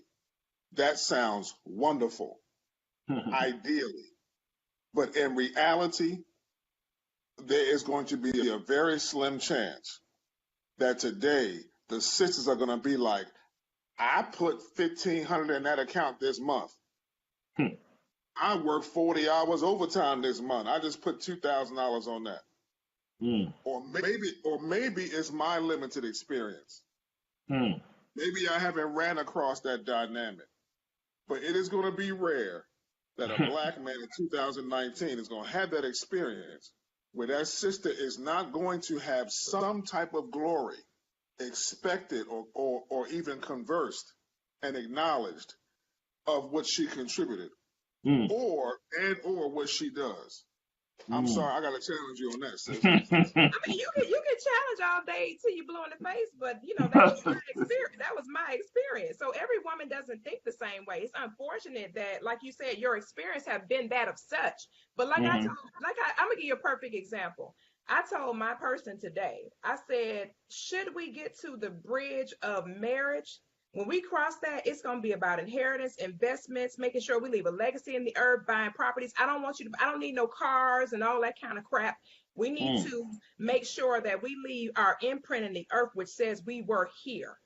that sounds wonderful. Ideally. But in reality, there is going to be a very slim chance that today the sisters are going to be like, I put $1,500 in that account this month. I worked 40 hours overtime this month. I just put $2,000 on that. Or maybe it's my limited experience. Maybe I haven't ran across that dynamic. But it is going to be rare that a black man in 2019 is going to have that experience where that sister is not going to have some type of glory expected or even conversed and acknowledged of what she contributed or what she does. I'm sorry, I gotta challenge you on that, sis. I mean, you can challenge all day till you blue in the face, but that was my experience. That was my experience. So every woman doesn't think the same way. It's unfortunate that, like you said, your experience have been that of such. But I'm gonna give you a perfect example. I told my person today, I said, should we get to the bridge of marriage? When we cross that, it's going to be about inheritance, investments, making sure we leave a legacy in the earth, buying properties. I don't need no cars and all that kind of crap. We need to make sure that we leave our imprint in the earth, which says we were here.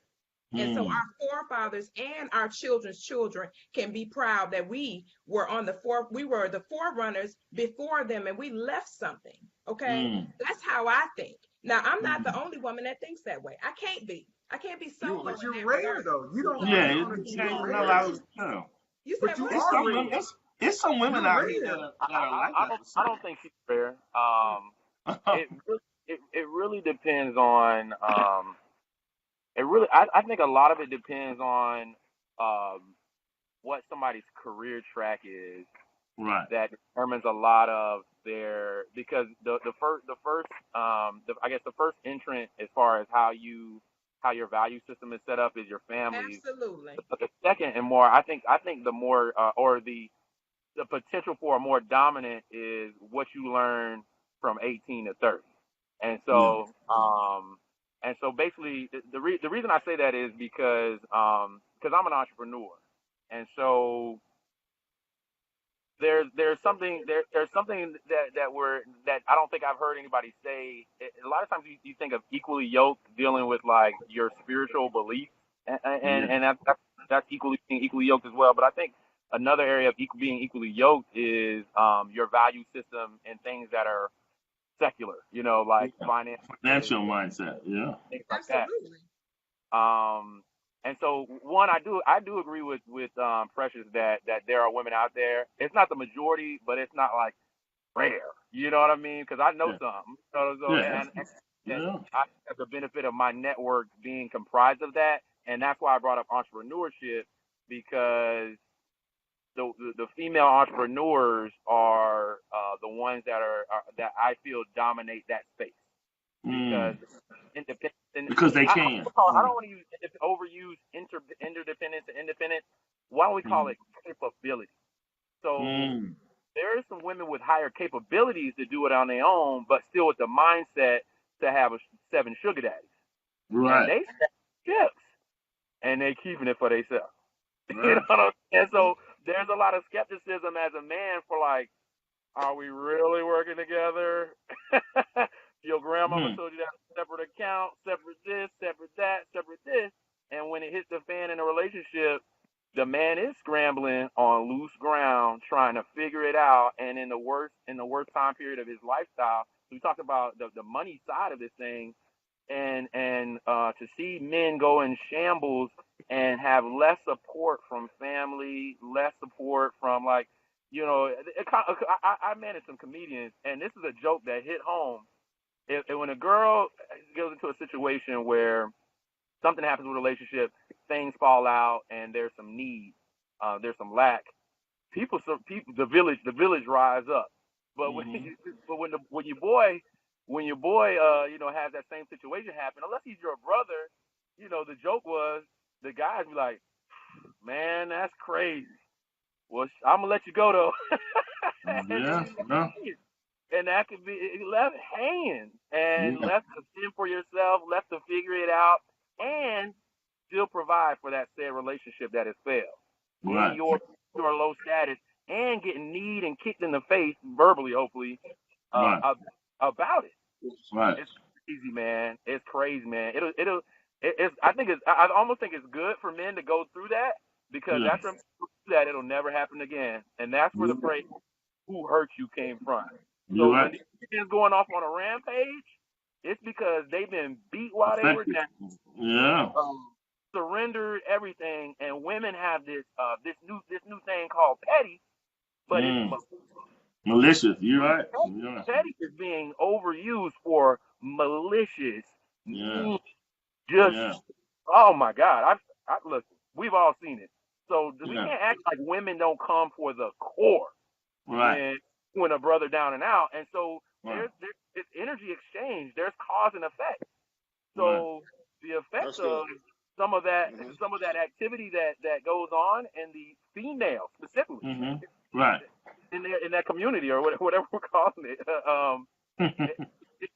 And so our forefathers and our children's children can be proud that we were the forerunners before them, and we left something. Okay. That's how I think. Now, I'm not the only woman that thinks that way. I can't be. I can't be solo. But you're rare though. You don't. Yeah, You're not a rare. lot of no. You But said you what? It's are some rare. women. It's some women You're out rare. here that are like I that. I don't think she's fair. It really depends on I think a lot of it depends on what somebody's career track is. Right. That determines a lot of their, because the first I guess the first entrant as far as how your value system is set up is your family. Absolutely. But the second and more, I think the more or the potential for a more dominant is what you learn from 18 to 30. And so basically the reason I say that is because I'm an entrepreneur. And so there's something that I don't think I've heard anybody say. A lot of times you think of equally yoked dealing with like your spiritual beliefs, and that's equally yoked as well. But I think another area of being equally yoked is your value system and things that are secular, like Financial mindset. Yeah. things like Absolutely. that. And so I do agree with Precious that there are women out there. It's not the majority, but it's not like rare. You know what I mean? Because I know some. And I have the benefit of my network being comprised of that, and that's why I brought up entrepreneurship, because the female entrepreneurs are the ones that that I feel dominate that space, because independent. Because they can. I don't want to overuse interdependence and independence. Why don't we call it capability? So there are some women with higher capabilities to do it on their own, but still with the mindset to have 7 sugar daddies. Right. And they chips, and they keeping it for themselves. Right. You know what I'm saying? So there's a lot of skepticism as a man for like, are we really working together? Your grandmama told you that separate account, separate this, separate that, separate this. And when it hits the fan in a relationship, the man is scrambling on loose ground, trying to figure it out. And in the worst time period of his lifestyle, we talked about the money side of this thing, and to see men go in shambles and have less support from family, less support from like, I manage some comedians, and this is a joke that hit home. When a girl goes into a situation where something happens with a relationship, things fall out, and there's some need, there's some lack, the village rise up. But when your boy has that same situation happen, unless he's your brother, the joke was the guys be like, man, that's crazy. Well, I'm gonna let you go though. And that could be left hanging and left to fend for yourself, left to figure it out, and still provide for that said relationship that has failed. Right. In your low status, and getting kneed and kicked in the face verbally, hopefully, about it. Right. It's crazy, man. It's crazy, man. I almost think it's good for men to go through that, because after that, it'll never happen again. And that's where the phrase "who hurt you" came from. So when these men going off on a rampage, it's because they've been beat while they were down. Yeah. Surrendered everything, and women have this new thing called petty, but it's malicious. You're right. Petty is being overused for malicious. Yeah. Oh my God! I look. We've all seen it. So we can't act like women don't come for the core. Right. when a brother down and out. And so Right. there's it's energy exchange. There's cause and effect. Right. So the effect That's good. of some of that Hmm. activity that goes on in the female specifically Right. in that community or whatever we're calling it. It,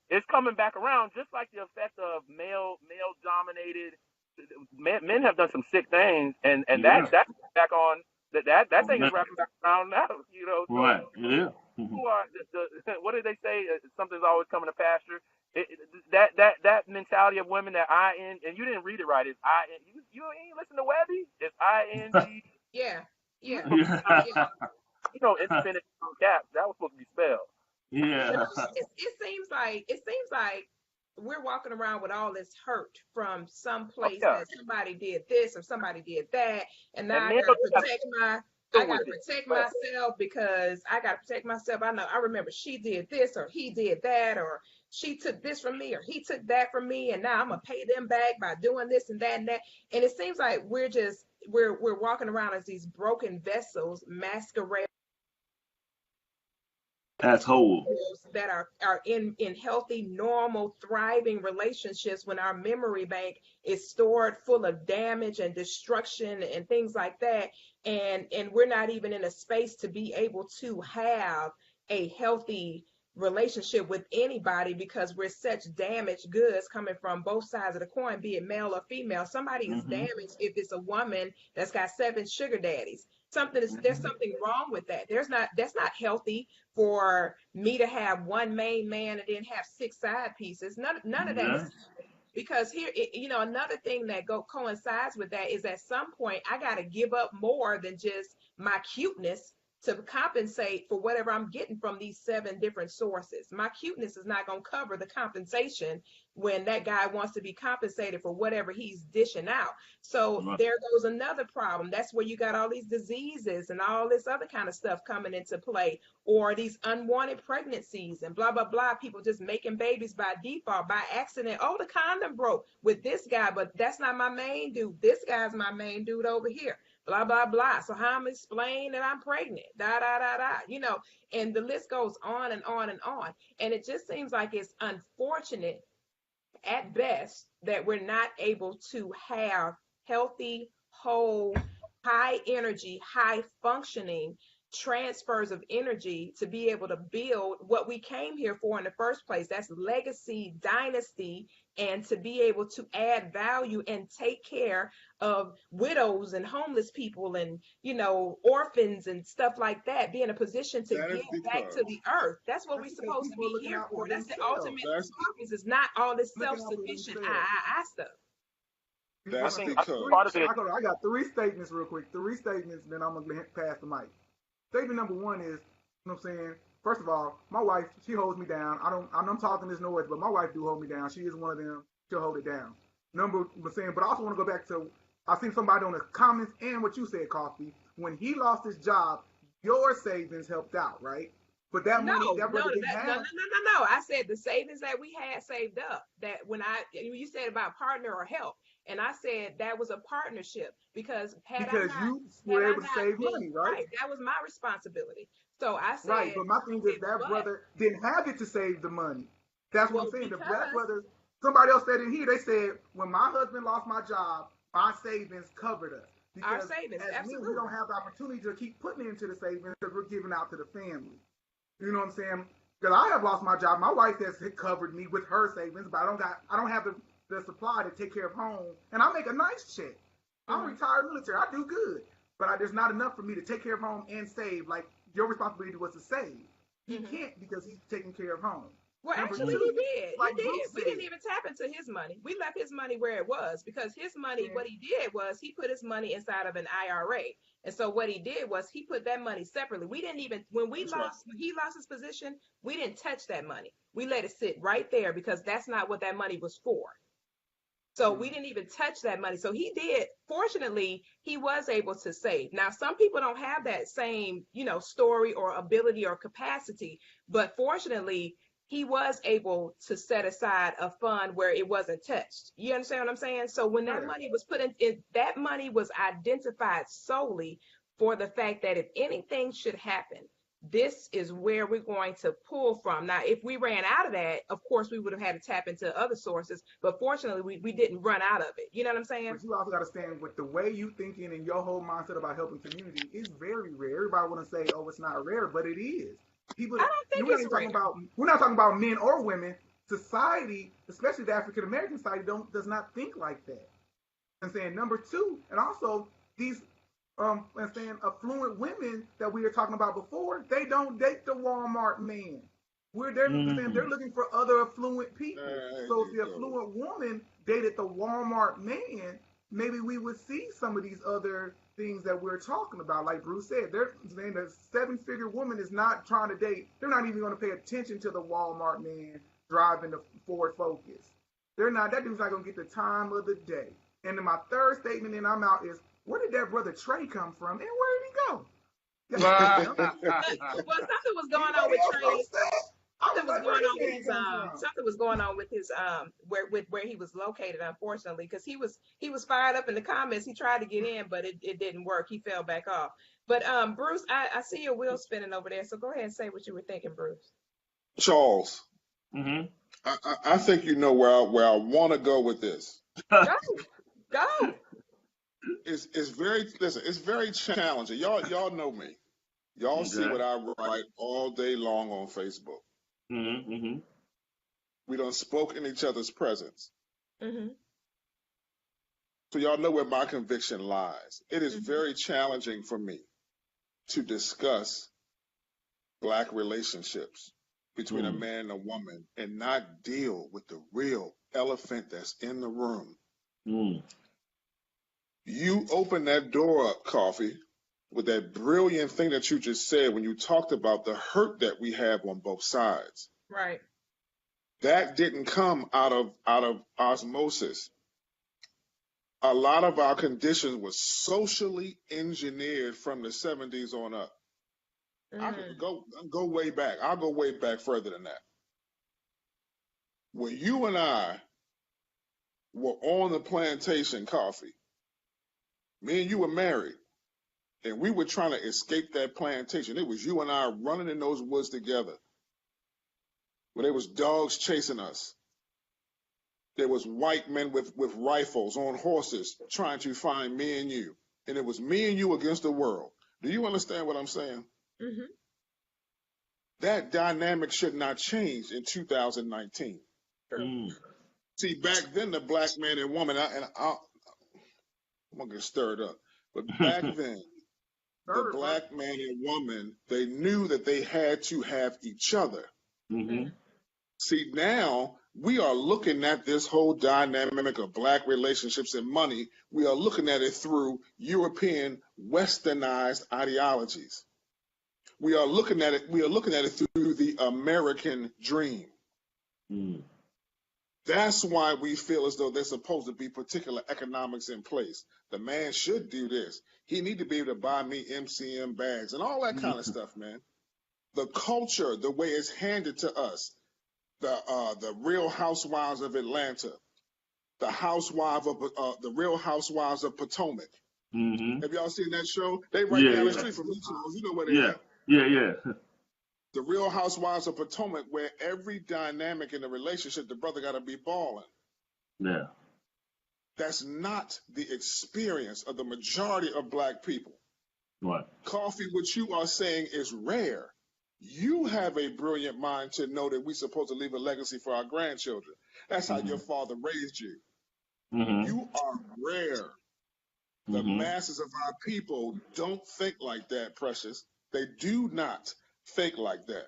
it's coming back around, just like the effect of male dominated. Men have done some sick things, and Yeah. that's back on that thing is wrapping back around now. So Right. It is. who are what did they say? Something's always coming to pasture. That mentality of women that and you didn't read it right. It's you ain't listen to Webby. It's ing. Yeah, You yeah, yeah. independent caps. That was supposed to be spelled. You know, Yeah. it seems like we're walking around with all this hurt from some Oh place yeah, that somebody did this or somebody did that, and now and men don't have to I deal with gotta it. protect Right. myself because I gotta protect myself. I remember she did this or he did that, or she took this from me or he took that from me, and now I'm gonna pay them back by doing this and that and that. And it seems like we're walking around as these broken vessels masquerading That's whole. that are in healthy, normal, thriving relationships when our memory bank is stored full of damage and destruction and things like that, and we're not even in a space to be able to have a healthy relationship with anybody because we're such damaged goods coming from both sides of the coin, be it male or female. Somebody is Hmm. damaged if it's a woman that's got 7 sugar daddies. There's something wrong with that. That's not healthy for me to have one main man and then have 6 side pieces. None of that is, Yeah. because another thing that coincides with that is at some point I got to give up more than just my cuteness to compensate for whatever I'm getting from these 7 different sources. My cuteness is not going to cover the compensation when that guy wants to be compensated for whatever he's dishing out. So Right. there goes another problem. That's where you got all these diseases and all this other kind of stuff coming into play, or these unwanted pregnancies and blah blah blah, people just making babies by default, by accident. Oh, the condom broke with this guy, but that's not my main dude. This guy's my main dude over here, blah blah blah. So how I'm explaining that I'm pregnant, da da da da, and the list goes on and on and on. And it just seems like it's unfortunate at best that we're not able to have healthy, whole, high energy, high functioning transfers of energy to be able to build what we came here for in the first place. That's legacy, dynasty, and to be able to add value and take care of widows and homeless people and orphans and stuff like that. Be in a position to That give is back to because the earth. That's what we're because supposed to people are be looking here out for. for That's the themselves. ultimate that's purpose. It's not all this Looking out for self-sufficient themselves. I stuff. I that's think because part of it. I got 3 statements real quick. 3 statements, then I'm gonna pass the mic. Statement number one is, you know what I'm saying? First of all, my wife, she holds me down. I'm talking this noise, but my wife do hold me down. She is one of them. She'll hold it down. But I also want to go back to, I seen somebody on the comments and what you said, Koffe. When he lost his job, your savings helped out, right? But that No, money, no, that brother didn't that, no, no, have. no, no, no. I said the savings that we had saved up. That when you said about partner or help, and I said that was a partnership because Because you had were I able to not save been money, right? right, that was my responsibility. So I Right, said, but my thing is that but brother didn't have it to save the money. That's what I'm well saying. That because brother, somebody else said in here, they said, when my husband lost my job, my savings covered us. our Because savings, as men, we absolutely. don't have the opportunity to keep putting into the savings because we're giving out to the family. You know what I'm saying? Because I have lost my job. My wife has covered me with her savings, but I don't have the supply to take care of home. And I make a nice check. I'm Mm-hmm. retired military. I do good. But there's not enough for me to take care of home and save. Like, your responsibility was to save. He Mm-hmm. can't because he's taking care of home. Well, Number actually, Mm. he two, did. He like did. Bruce We said, didn't even tap into his money. We left his money where it was because his money, man, what he did was he put his money inside of an IRA. And so what he did was he put that money separately. We didn't even, when that's right. he lost his position, we didn't touch that money. We let it sit right there because that's not what that money was for. So we didn't even touch that money. So he did. Fortunately, he was able to save. Now, some people don't have that same, story or ability or capacity, but fortunately, he was able to set aside a fund where it wasn't touched. You understand what I'm saying? So when that yeah, money was put in, that money was identified solely for the fact that if anything should happen, this is where we're going to pull from. Now, if we ran out of that, of course, we would have had to tap into other sources. But fortunately, we didn't run out of it. You know what I'm saying? But you also got to stand with the way you thinking and your whole mindset about helping community is very rare. Everybody want to say, "Oh, it's not rare," but it is. People, I don't think we're not it's even rare. talking about. We're not talking about men or women. Society, especially the African American society, does not think like that. And saying number two, and also these and saying affluent women that we were talking about before, they don't date the Walmart man. Saying they're looking for other affluent people. So if the affluent woman dated the Walmart man, maybe we would see some of these other things that we're talking about. Like Bruce said, they're saying the 7-figure woman is not trying to date. They're not even going to pay attention to the Walmart man driving the Ford Focus. They're not. That dude's not going to get the time of the day. And then my third statement, and I'm out, is where did that brother Trey come from, and where did he go? Well, something was going on with Trey. Something was going on with his where he was located, unfortunately, because he was fired up in the comments. He tried to get in, but it didn't work. He fell back off. But Bruce, I see your wheel spinning over there, so go ahead and say what you were thinking, Bruce. Charles, I think you know where I want to go with this. Go. It's very challenging. Y'all know me. Y'all see what I write all day long on Facebook. We done spoke in each other's presence. So y'all know where my conviction lies. It is very challenging for me to discuss Black relationships between a man and a woman and not deal with the real elephant that's in the room. You open that door up, Koffe, with that brilliant thing that you just said when you talked about the hurt that we have on both sides. Right. That didn't come out of osmosis. A lot of our conditions was socially engineered from the 70s on up. I could go way back. I'll go way back further than that. When you and I were on the plantation, Koffe, me and you were married, and we were trying to escape that plantation. It was you and I running in those woods together, where there was dogs chasing us. There was white men with rifles on horses trying to find me and you. And it was me and you against the world. Do you understand what I'm saying? That dynamic should not change in 2019. See, back then, the Black man and woman, I'm going to get stirred up, but back then, the Black man and woman, they knew that they had to have each other. See, now we are looking at this whole dynamic of Black relationships and money. We are looking at it through European westernized ideologies. We are looking at it through the American dream. That's why we feel as though there's supposed to be particular economics in place. The man should do this. He need to be able to buy me MCM bags and all that kind of stuff, man. The culture, the way it's handed to us, the Real Housewives of Atlanta, the Real Housewives of Potomac. Have y'all seen that show? They right down the street from each other. You know where they at? Yeah. The Real Housewives of Potomac, where every dynamic in the relationship, the brother got to be balling. Yeah. That's not the experience of the majority of Black people. Right. Koffe, what you are saying is rare. You have a brilliant mind to know that we're supposed to leave a legacy for our grandchildren. That's how your father raised you. You are rare. The masses of our people don't think like that, Precious. They do not think like that.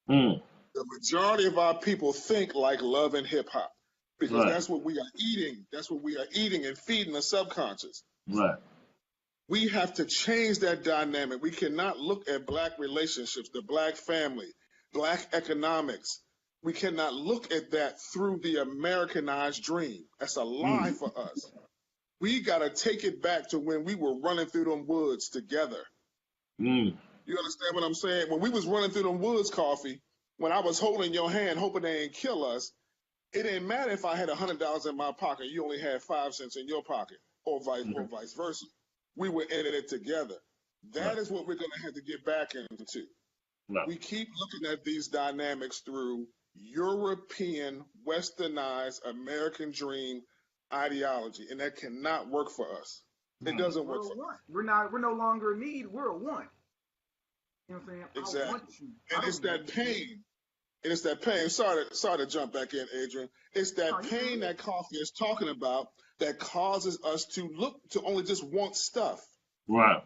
The majority of our people think like love and hip hop because that's what we are eating. That's what we are eating and feeding the subconscious. Right. We have to change that dynamic. We cannot look at Black relationships, the Black family, Black economics. We cannot look at that through the Americanized dream. That's a lie for us. We got to take it back to when we were running through them woods together. You understand what I'm saying? When we was running through them woods, Koffe, when I was holding your hand, hoping they ain't kill us, it didn't matter if I had $100 in my pocket, you only had 5 cents in your pocket, or vice versa. We were in it together. That is what we're going to have to get back into. No. We keep looking at these dynamics through European, westernized, American dream ideology, and that cannot work for us. It doesn't We're work a for us. one. We're no longer a need. We're a want. You know what I'm saying? Exactly. I want you. And it's that pain. And it's that pain. Sorry to jump back in, Adrian. It's that pain that Koffe is talking about that causes us to look to only just want stuff. Right.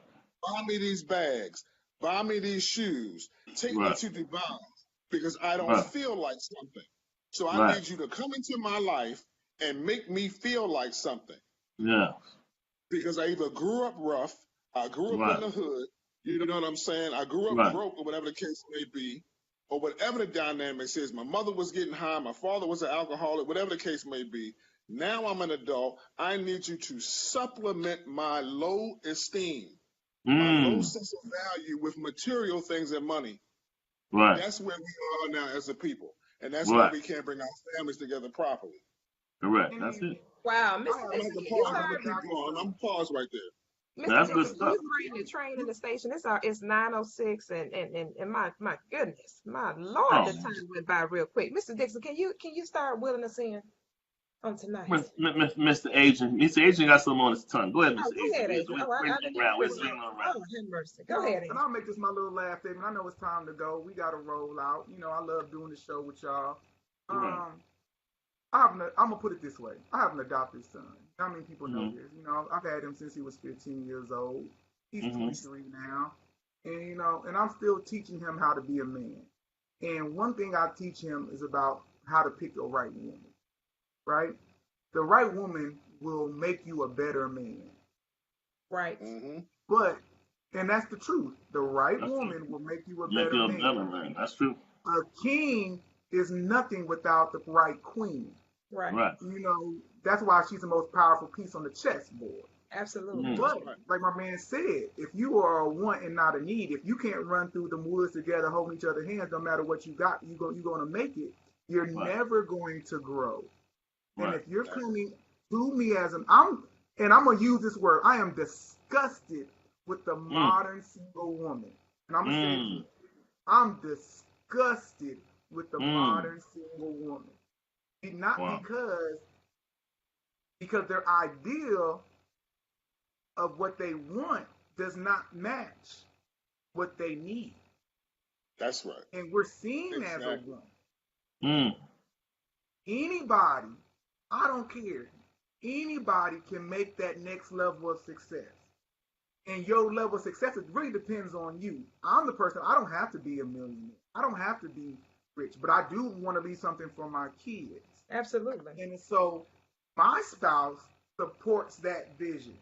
Buy me these bags. Buy me these shoes. Take me to Dubai because I don't feel like something. So I need you to come into my life and make me feel like something. Yeah. Because I either grew up rough, I grew up in the hood, you know what I'm saying? I grew up broke or whatever the case may be, or whatever the dynamics is. My mother was getting high, my father was an alcoholic, whatever the case may be. Now I'm an adult. I need you to supplement my low esteem, my low sense of value with material things and money. Right. That's where we are now as a people. And that's why we can't bring our families together properly. Correct. That's it. Wow, Mr. I'm Dixon, going can you to start? I'm pause right there. Mr. That's good Dixon, can stuff. you bring the train in the station? It's 9:06, and my goodness, my Lord, the time went by real quick. Mr. Dixon, can you start wheeling us in on tonight? Mr. Agent, got something on his tongue. Go ahead, Mr. Go ahead, Agent. We're didn't around. We're realize. swinging around. Oh, have mercy. Go ahead, Agent. And I'll make this my little last statement. I know it's time to go. We got to roll out. You know, I love doing the show with y'all. I'm gonna put it this way. I have an adopted son. How many people know this? You know, I've had him since he was 15 years old. He's 23 now, and you know, and I'm still teaching him how to be a man. And one thing I teach him is about how to pick the right woman. Right? The right woman will make you a better man. Right. But, and that's the truth. The right woman will make you a better man. That's true. A king is nothing without the right queen. Right. You know, that's why she's the most powerful piece on the chessboard. Absolutely. But like my man said, if you are a want and not a need, if you can't run through the woods together holding each other's hands, no matter what you got, you're going to make it. You're never going to grow. And if you're coming to me as I'm going to use this word, I am disgusted with the modern single woman. And I'm going to say it again. I'm disgusted with the modern single woman. Not because their ideal of what they want does not match what they need. That's right. And we're seen as a woman. Mm. Anybody, I don't care, anybody can make that next level of success. And your level of success, it really depends on you. I'm the person, I don't have to be a millionaire. I don't have to be rich, but I do want to leave something for my kids. Absolutely. And so my spouse supports that vision,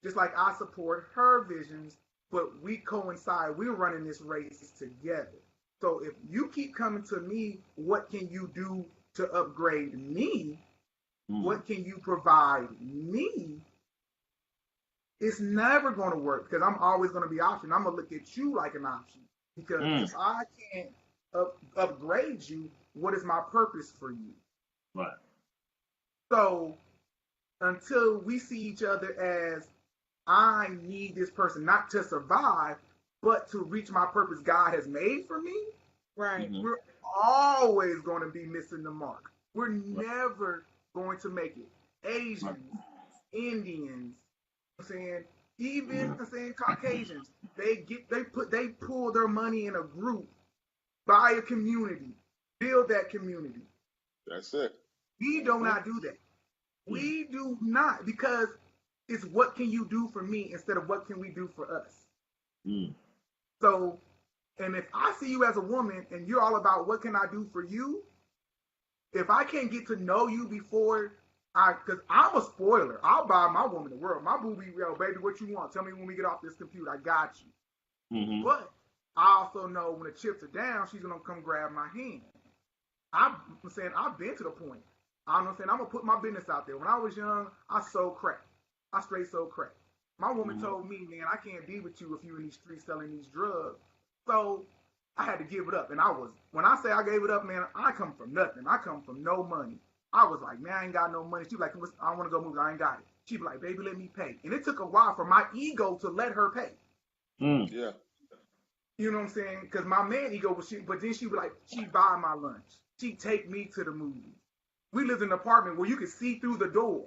just like I support her visions, but we coincide. We're running this race together. So if you keep coming to me, what can you do to upgrade me? What can you provide me? It's never going to work because I'm always going to be option. I'm going to look at you like an option because if I can't upgrade you, what is my purpose for you? Right. So until we see each other as I need this person not to survive, but to reach my purpose God has made for me, right? We're always going to be missing the mark. We're never going to make it. Asians, Indians, I'm saying, even I'm saying Caucasians, they pull their money in a group, buy a community, build that community. That's it. We do not do that. We do not, because it's what can you do for me instead of what can we do for us. So, and if I see you as a woman and you're all about what can I do for you, if I can't get to know you before because I'm a spoiler. I'll buy my woman the world. My boo be, yo, baby, what you want? Tell me when we get off this computer. I got you. But I also know when the chips are down, she's going to come grab my hand. I'm saying I've been to the point. I'm saying I'm going to put my business out there. When I was young, I sold crack. I straight sold crack. My woman told me, man, I can't be with you if you're in these streets selling these drugs. So I had to give it up. And when I say I gave it up, man, I come from nothing. I come from no money. I was like, man, I ain't got no money. She was like, I want to go move. I ain't got it. She was like, baby, let me pay. And it took a while for my ego to let her pay. Yeah. You know what I'm saying? Because my man ego was shit, but then she would like, she'd buy my lunch. She'd take me to the movies. We lived in an apartment where you could see through the door.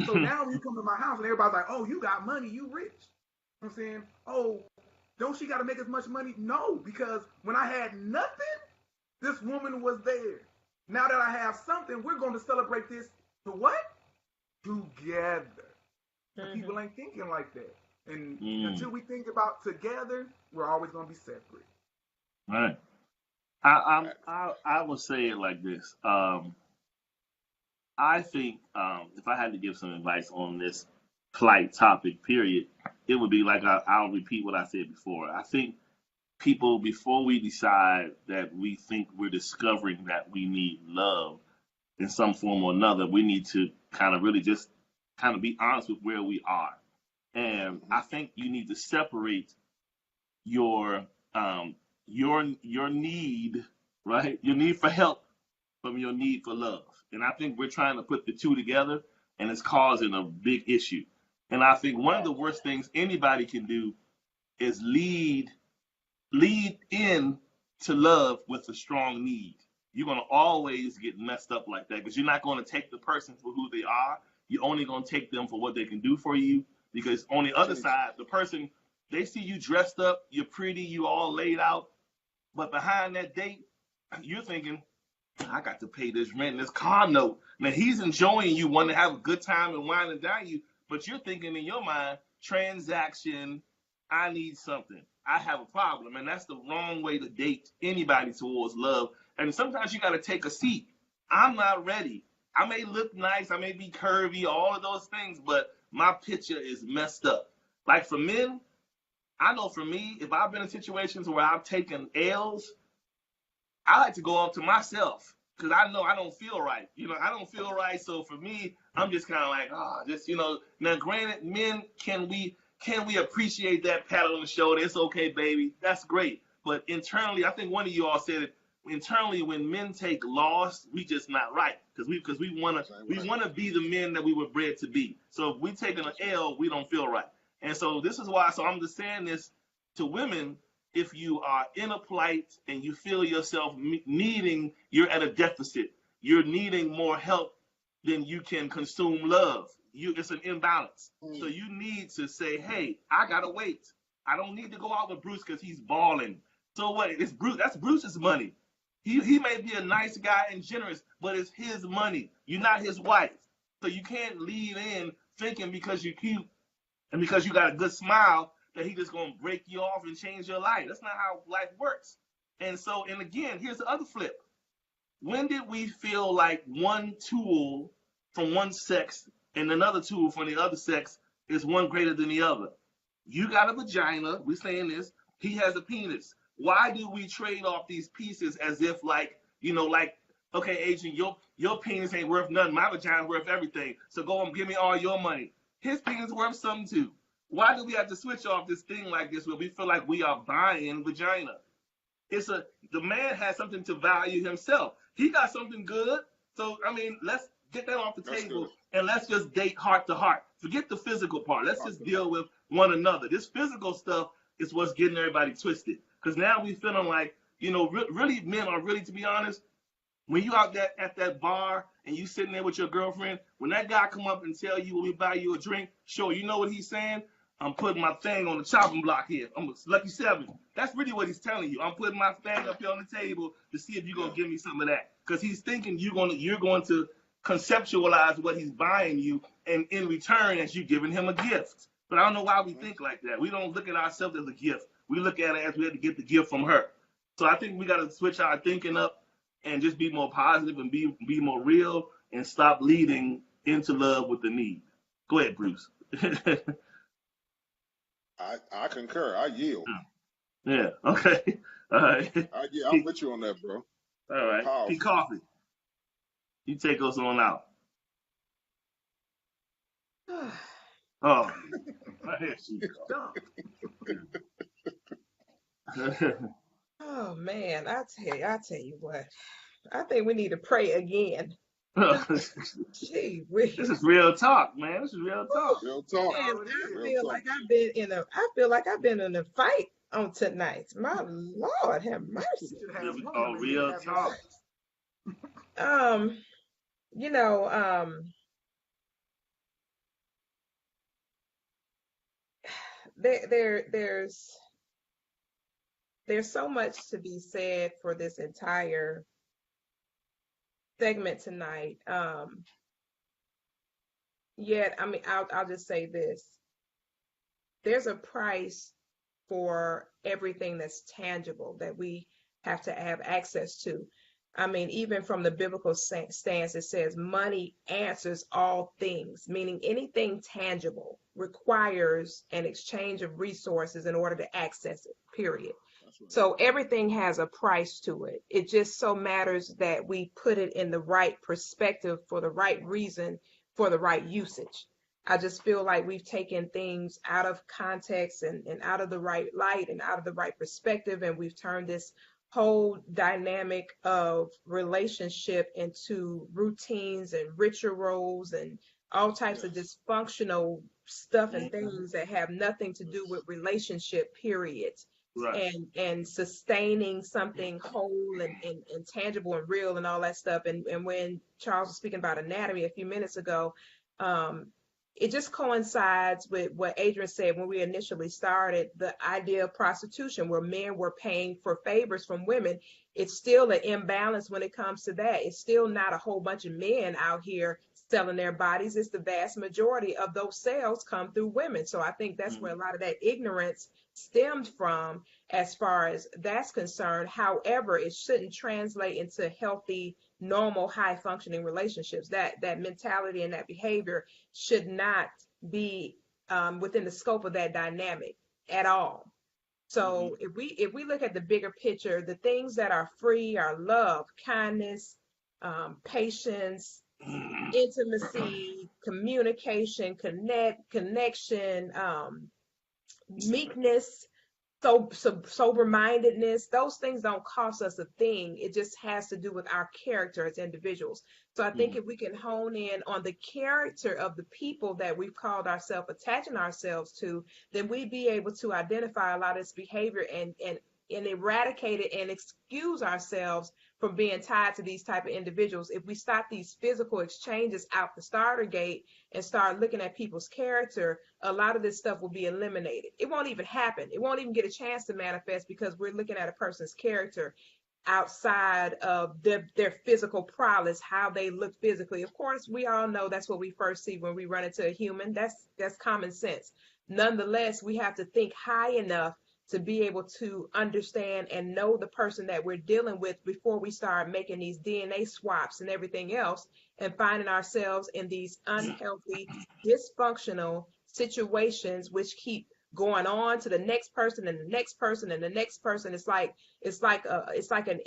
So now when you come to my house and everybody's like, oh, you got money, you rich. You know what I'm saying? Oh, don't she got to make as much money? No, because when I had nothing, this woman was there. Now that I have something, we're going to celebrate this to what? Together. Mm-hmm. People ain't thinking like that. And until we think about together, we're always going to be separate. Right. I would say it like this. I think if I had to give some advice on this plight topic, period, it would be like I'll repeat what I said before. I think people, before we decide that we think we're discovering that we need love in some form or another, we need to kind of really just kind of be honest with where we are. And I think you need to separate your need, right? Your need for help from your need for love. And I think we're trying to put the two together, and it's causing a big issue. And I think one of the worst things anybody can do is lead in to love with a strong need. You're going to always get messed up like that because you're not going to take the person for who they are. You're only going to take them for what they can do for you, because on the other side, the person, they see you dressed up, you're pretty, you all laid out, but behind that date, you're thinking, I got to pay this rent and this car note. Now he's enjoying you, wanting to have a good time and wine and dine you, but you're thinking in your mind, transaction, I need something. I have a problem. And that's the wrong way to date anybody towards love. And sometimes you got to take a seat. I'm not ready. I may look nice, I may be curvy, all of those things, but my picture is messed up. Like for men, I know for me, if I've been in situations where I've taken L's, I like to go up to myself because I know I don't feel right. I don't feel right. So for me, I'm just kind of like, now granted, men, can we appreciate that pat on the shoulder? It's okay, baby. That's great. But internally, I think one of you all said it, internally, when men take loss, we just not right because we want to be the men that we were bred to be. So if we taking an L, we don't feel right. And so this is why, so I'm just saying this to women. If you are in a plight and you feel yourself needing, you're at a deficit, you're needing more help than you can consume love. It's an imbalance. So you need to say, hey, I gotta wait. I don't need to go out with Bruce because he's balling. So what? It's Bruce. That's Bruce's money. He may be a nice guy and generous, but it's his money. You're not his wife. So you can't lead in thinking because you're cute and because you got a good smile that he just gonna break you off and change your life. That's not how life works. And again, here's the other flip. When did we feel like one tool from one sex and another tool from the other sex is one greater than the other? You got a vagina, we're saying this, he has a penis. Why do we trade off these pieces as if okay, Adrian, your penis ain't worth nothing, my vagina's worth everything, so go and give me all your money. His penis worth something too. Why do we have to switch off this thing like this where we feel like we are buying vagina? The man has something to value himself. He got something good. So, let's get that off the table and let's just date heart to heart. Forget the physical part. Let's just deal with one another. This physical stuff is what's getting everybody twisted. Because now we feeling like, really men are really, to be honest, when you out there at that bar and you sitting there with your girlfriend, when that guy come up and tell you when we buy you a drink, sure, you know what he's saying? I'm putting my thing on the chopping block here. I'm a lucky 7. That's really what he's telling you. I'm putting my thing up here on the table to see if you're gonna give me some of that. Because he's thinking you're going to conceptualize what he's buying you, and in return, as you giving him a gift. But I don't know why we think like that. We don't look at ourselves as a gift. We look at it as we had to get the gift from her. So I think we got to switch our thinking up and just be more positive and be more real and stop leading into love with the need. Go ahead, Bruce. I concur. I yield. Yeah. Okay. All right. I'm with you on that, bro. All right. P. Koffe, you take us on out. Oh, here she goes. Oh man, I tell you what. I think we need to pray again. Gee, this is real talk, man. This is real talk. Real talk. Man, I feel like I've been in a fight on tonight. My Lord, have mercy. Should This have we one call when they real have no talk. sex. Um, you know, there's so much to be said for this entire segment tonight. Yet, I mean, I'll just say this. There's a price for everything that's tangible that we have to have access to. I mean, even from the biblical stance, it says money answers all things, meaning anything tangible requires an exchange of resources in order to access it, period. That's right. So everything has a price to it. It just so matters that we put it in the right perspective for the right reason, for the right usage. I just feel like we've taken things out of context and out of the right light and out of the right perspective, and we've turned this whole dynamic of relationship into routines and rituals and all types of Yes. dysfunctional stuff and Mhm. things that have nothing to do with relationship, period. Right. And sustaining something whole and tangible and real and all that stuff. And when Charles was speaking about anatomy a few minutes ago, um, it just coincides with what Adrian said when we initially started the idea of prostitution, where men were paying for favors from women. It's still an imbalance when it comes to that. It's still not a whole bunch of men out here selling their bodies. It's the vast majority of those sales come through women. So I think that's where a lot of that ignorance stemmed from as far as that's concerned. However, it shouldn't translate into healthy, normal, high functioning relationships. That mentality and that behavior should not be within the scope of that dynamic at all. Mhm. So if we look at the bigger picture, the things that are free are love, kindness, patience, intimacy, communication, connection, meekness, sober-mindedness. Those things don't cost us a thing. It just has to do with our character as individuals. So I think Mhm. if we can hone in on the character of the people that we've called ourselves attaching ourselves to, then we'd be able to identify a lot of this behavior and eradicate it and excuse ourselves from being tied to these type of individuals. If we stop these physical exchanges out the starter gate and start looking at people's character, a lot of this stuff will be eliminated. It won't even happen. It won't even get a chance to manifest because we're looking at a person's character outside of their physical prowess, how they look physically. Of course, we all know that's what we first see when we run into a human. That's common sense. Nonetheless, we have to think high enough to be able to understand and know the person that we're dealing with before we start making these DNA swaps and everything else and finding ourselves in these unhealthy, dysfunctional situations which keep going on to the next person and the next person and the next person. It's like an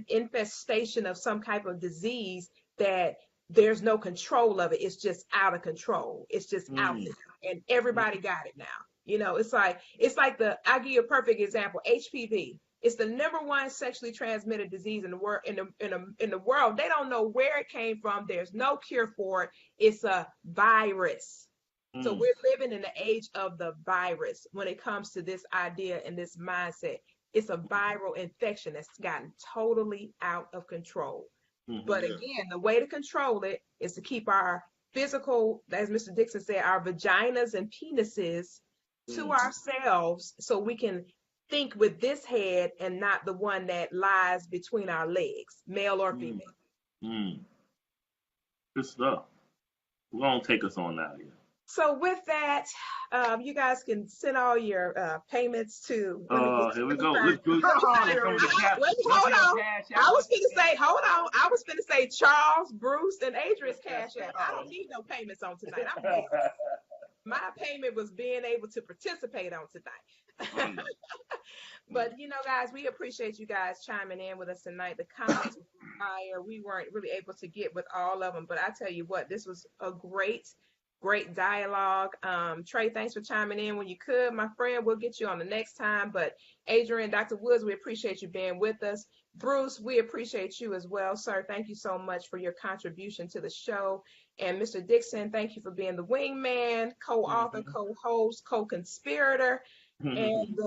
infestation of some type of disease that there's no control of it. It's just out of control. It's just out Mhm. there, and everybody got it now. It's like I'll give you a perfect example. HPV. It's the number one sexually transmitted disease in the world. In the world, they don't know where it came from. There's no cure for it. It's a virus. So Mhm. we're living in the age of the virus when it comes to this idea and this mindset. It's a viral infection that's gotten totally out of control. But Mhm. Yeah. again, the way to control it is to keep our physical, as Mr. Dixon said, our vaginas and penises to Mhm. ourselves so we can think with this head and not the one that lies between our legs, male or Mhm. female. Mhm. Good stuff. We're gonna take us on now here. So with that, you guys can send all your payments to. Let me get. Here we Let me go. find. Look, Bruce. Let me Oh, find. Here here we comes the go. cap. Wait, Let's hold see your on. cash I out. was finna say, hold on. I was finna say Charles, Bruce, and Adrian's cash app. I Oh, don't need no payments on tonight. I'm good. My payment was being able to participate on I tonight. know. But guys, we appreciate you guys chiming in with us tonight. The comments were fire. We weren't really able to get with all of them, but I tell you what, this was a great dialogue. Trey, thanks for chiming in when you could, my friend. We'll get you on the next time. But Adrian, Dr. Woods, we appreciate you being with us. Bruce, we appreciate you as well, sir. Thank you so much for your contribution to the show. And Mr. Dixon, thank you for being the wingman, co-author, Mhm. co-host, co-conspirator. and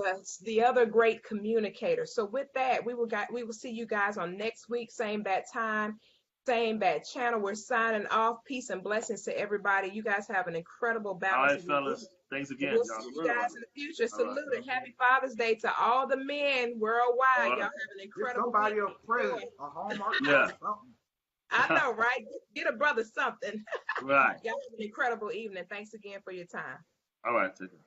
the other great communicator. So with that, we will see you guys on next week, same bad time, same bad channel. We're signing off. Peace and blessings to everybody. You guys have an incredible All balance right, of your fellas. week. Thanks again. We'll Y'all see you good one. guys in the future. All right. Salute and happy Father's Day to all the men All worldwide. right. Y'all have an Get incredible somebody week. a present, a Hallmark Yeah. card, something. I know, right? Get a brother something. Right. Y'all have an incredible evening. Thanks again for your time. All right. Take care.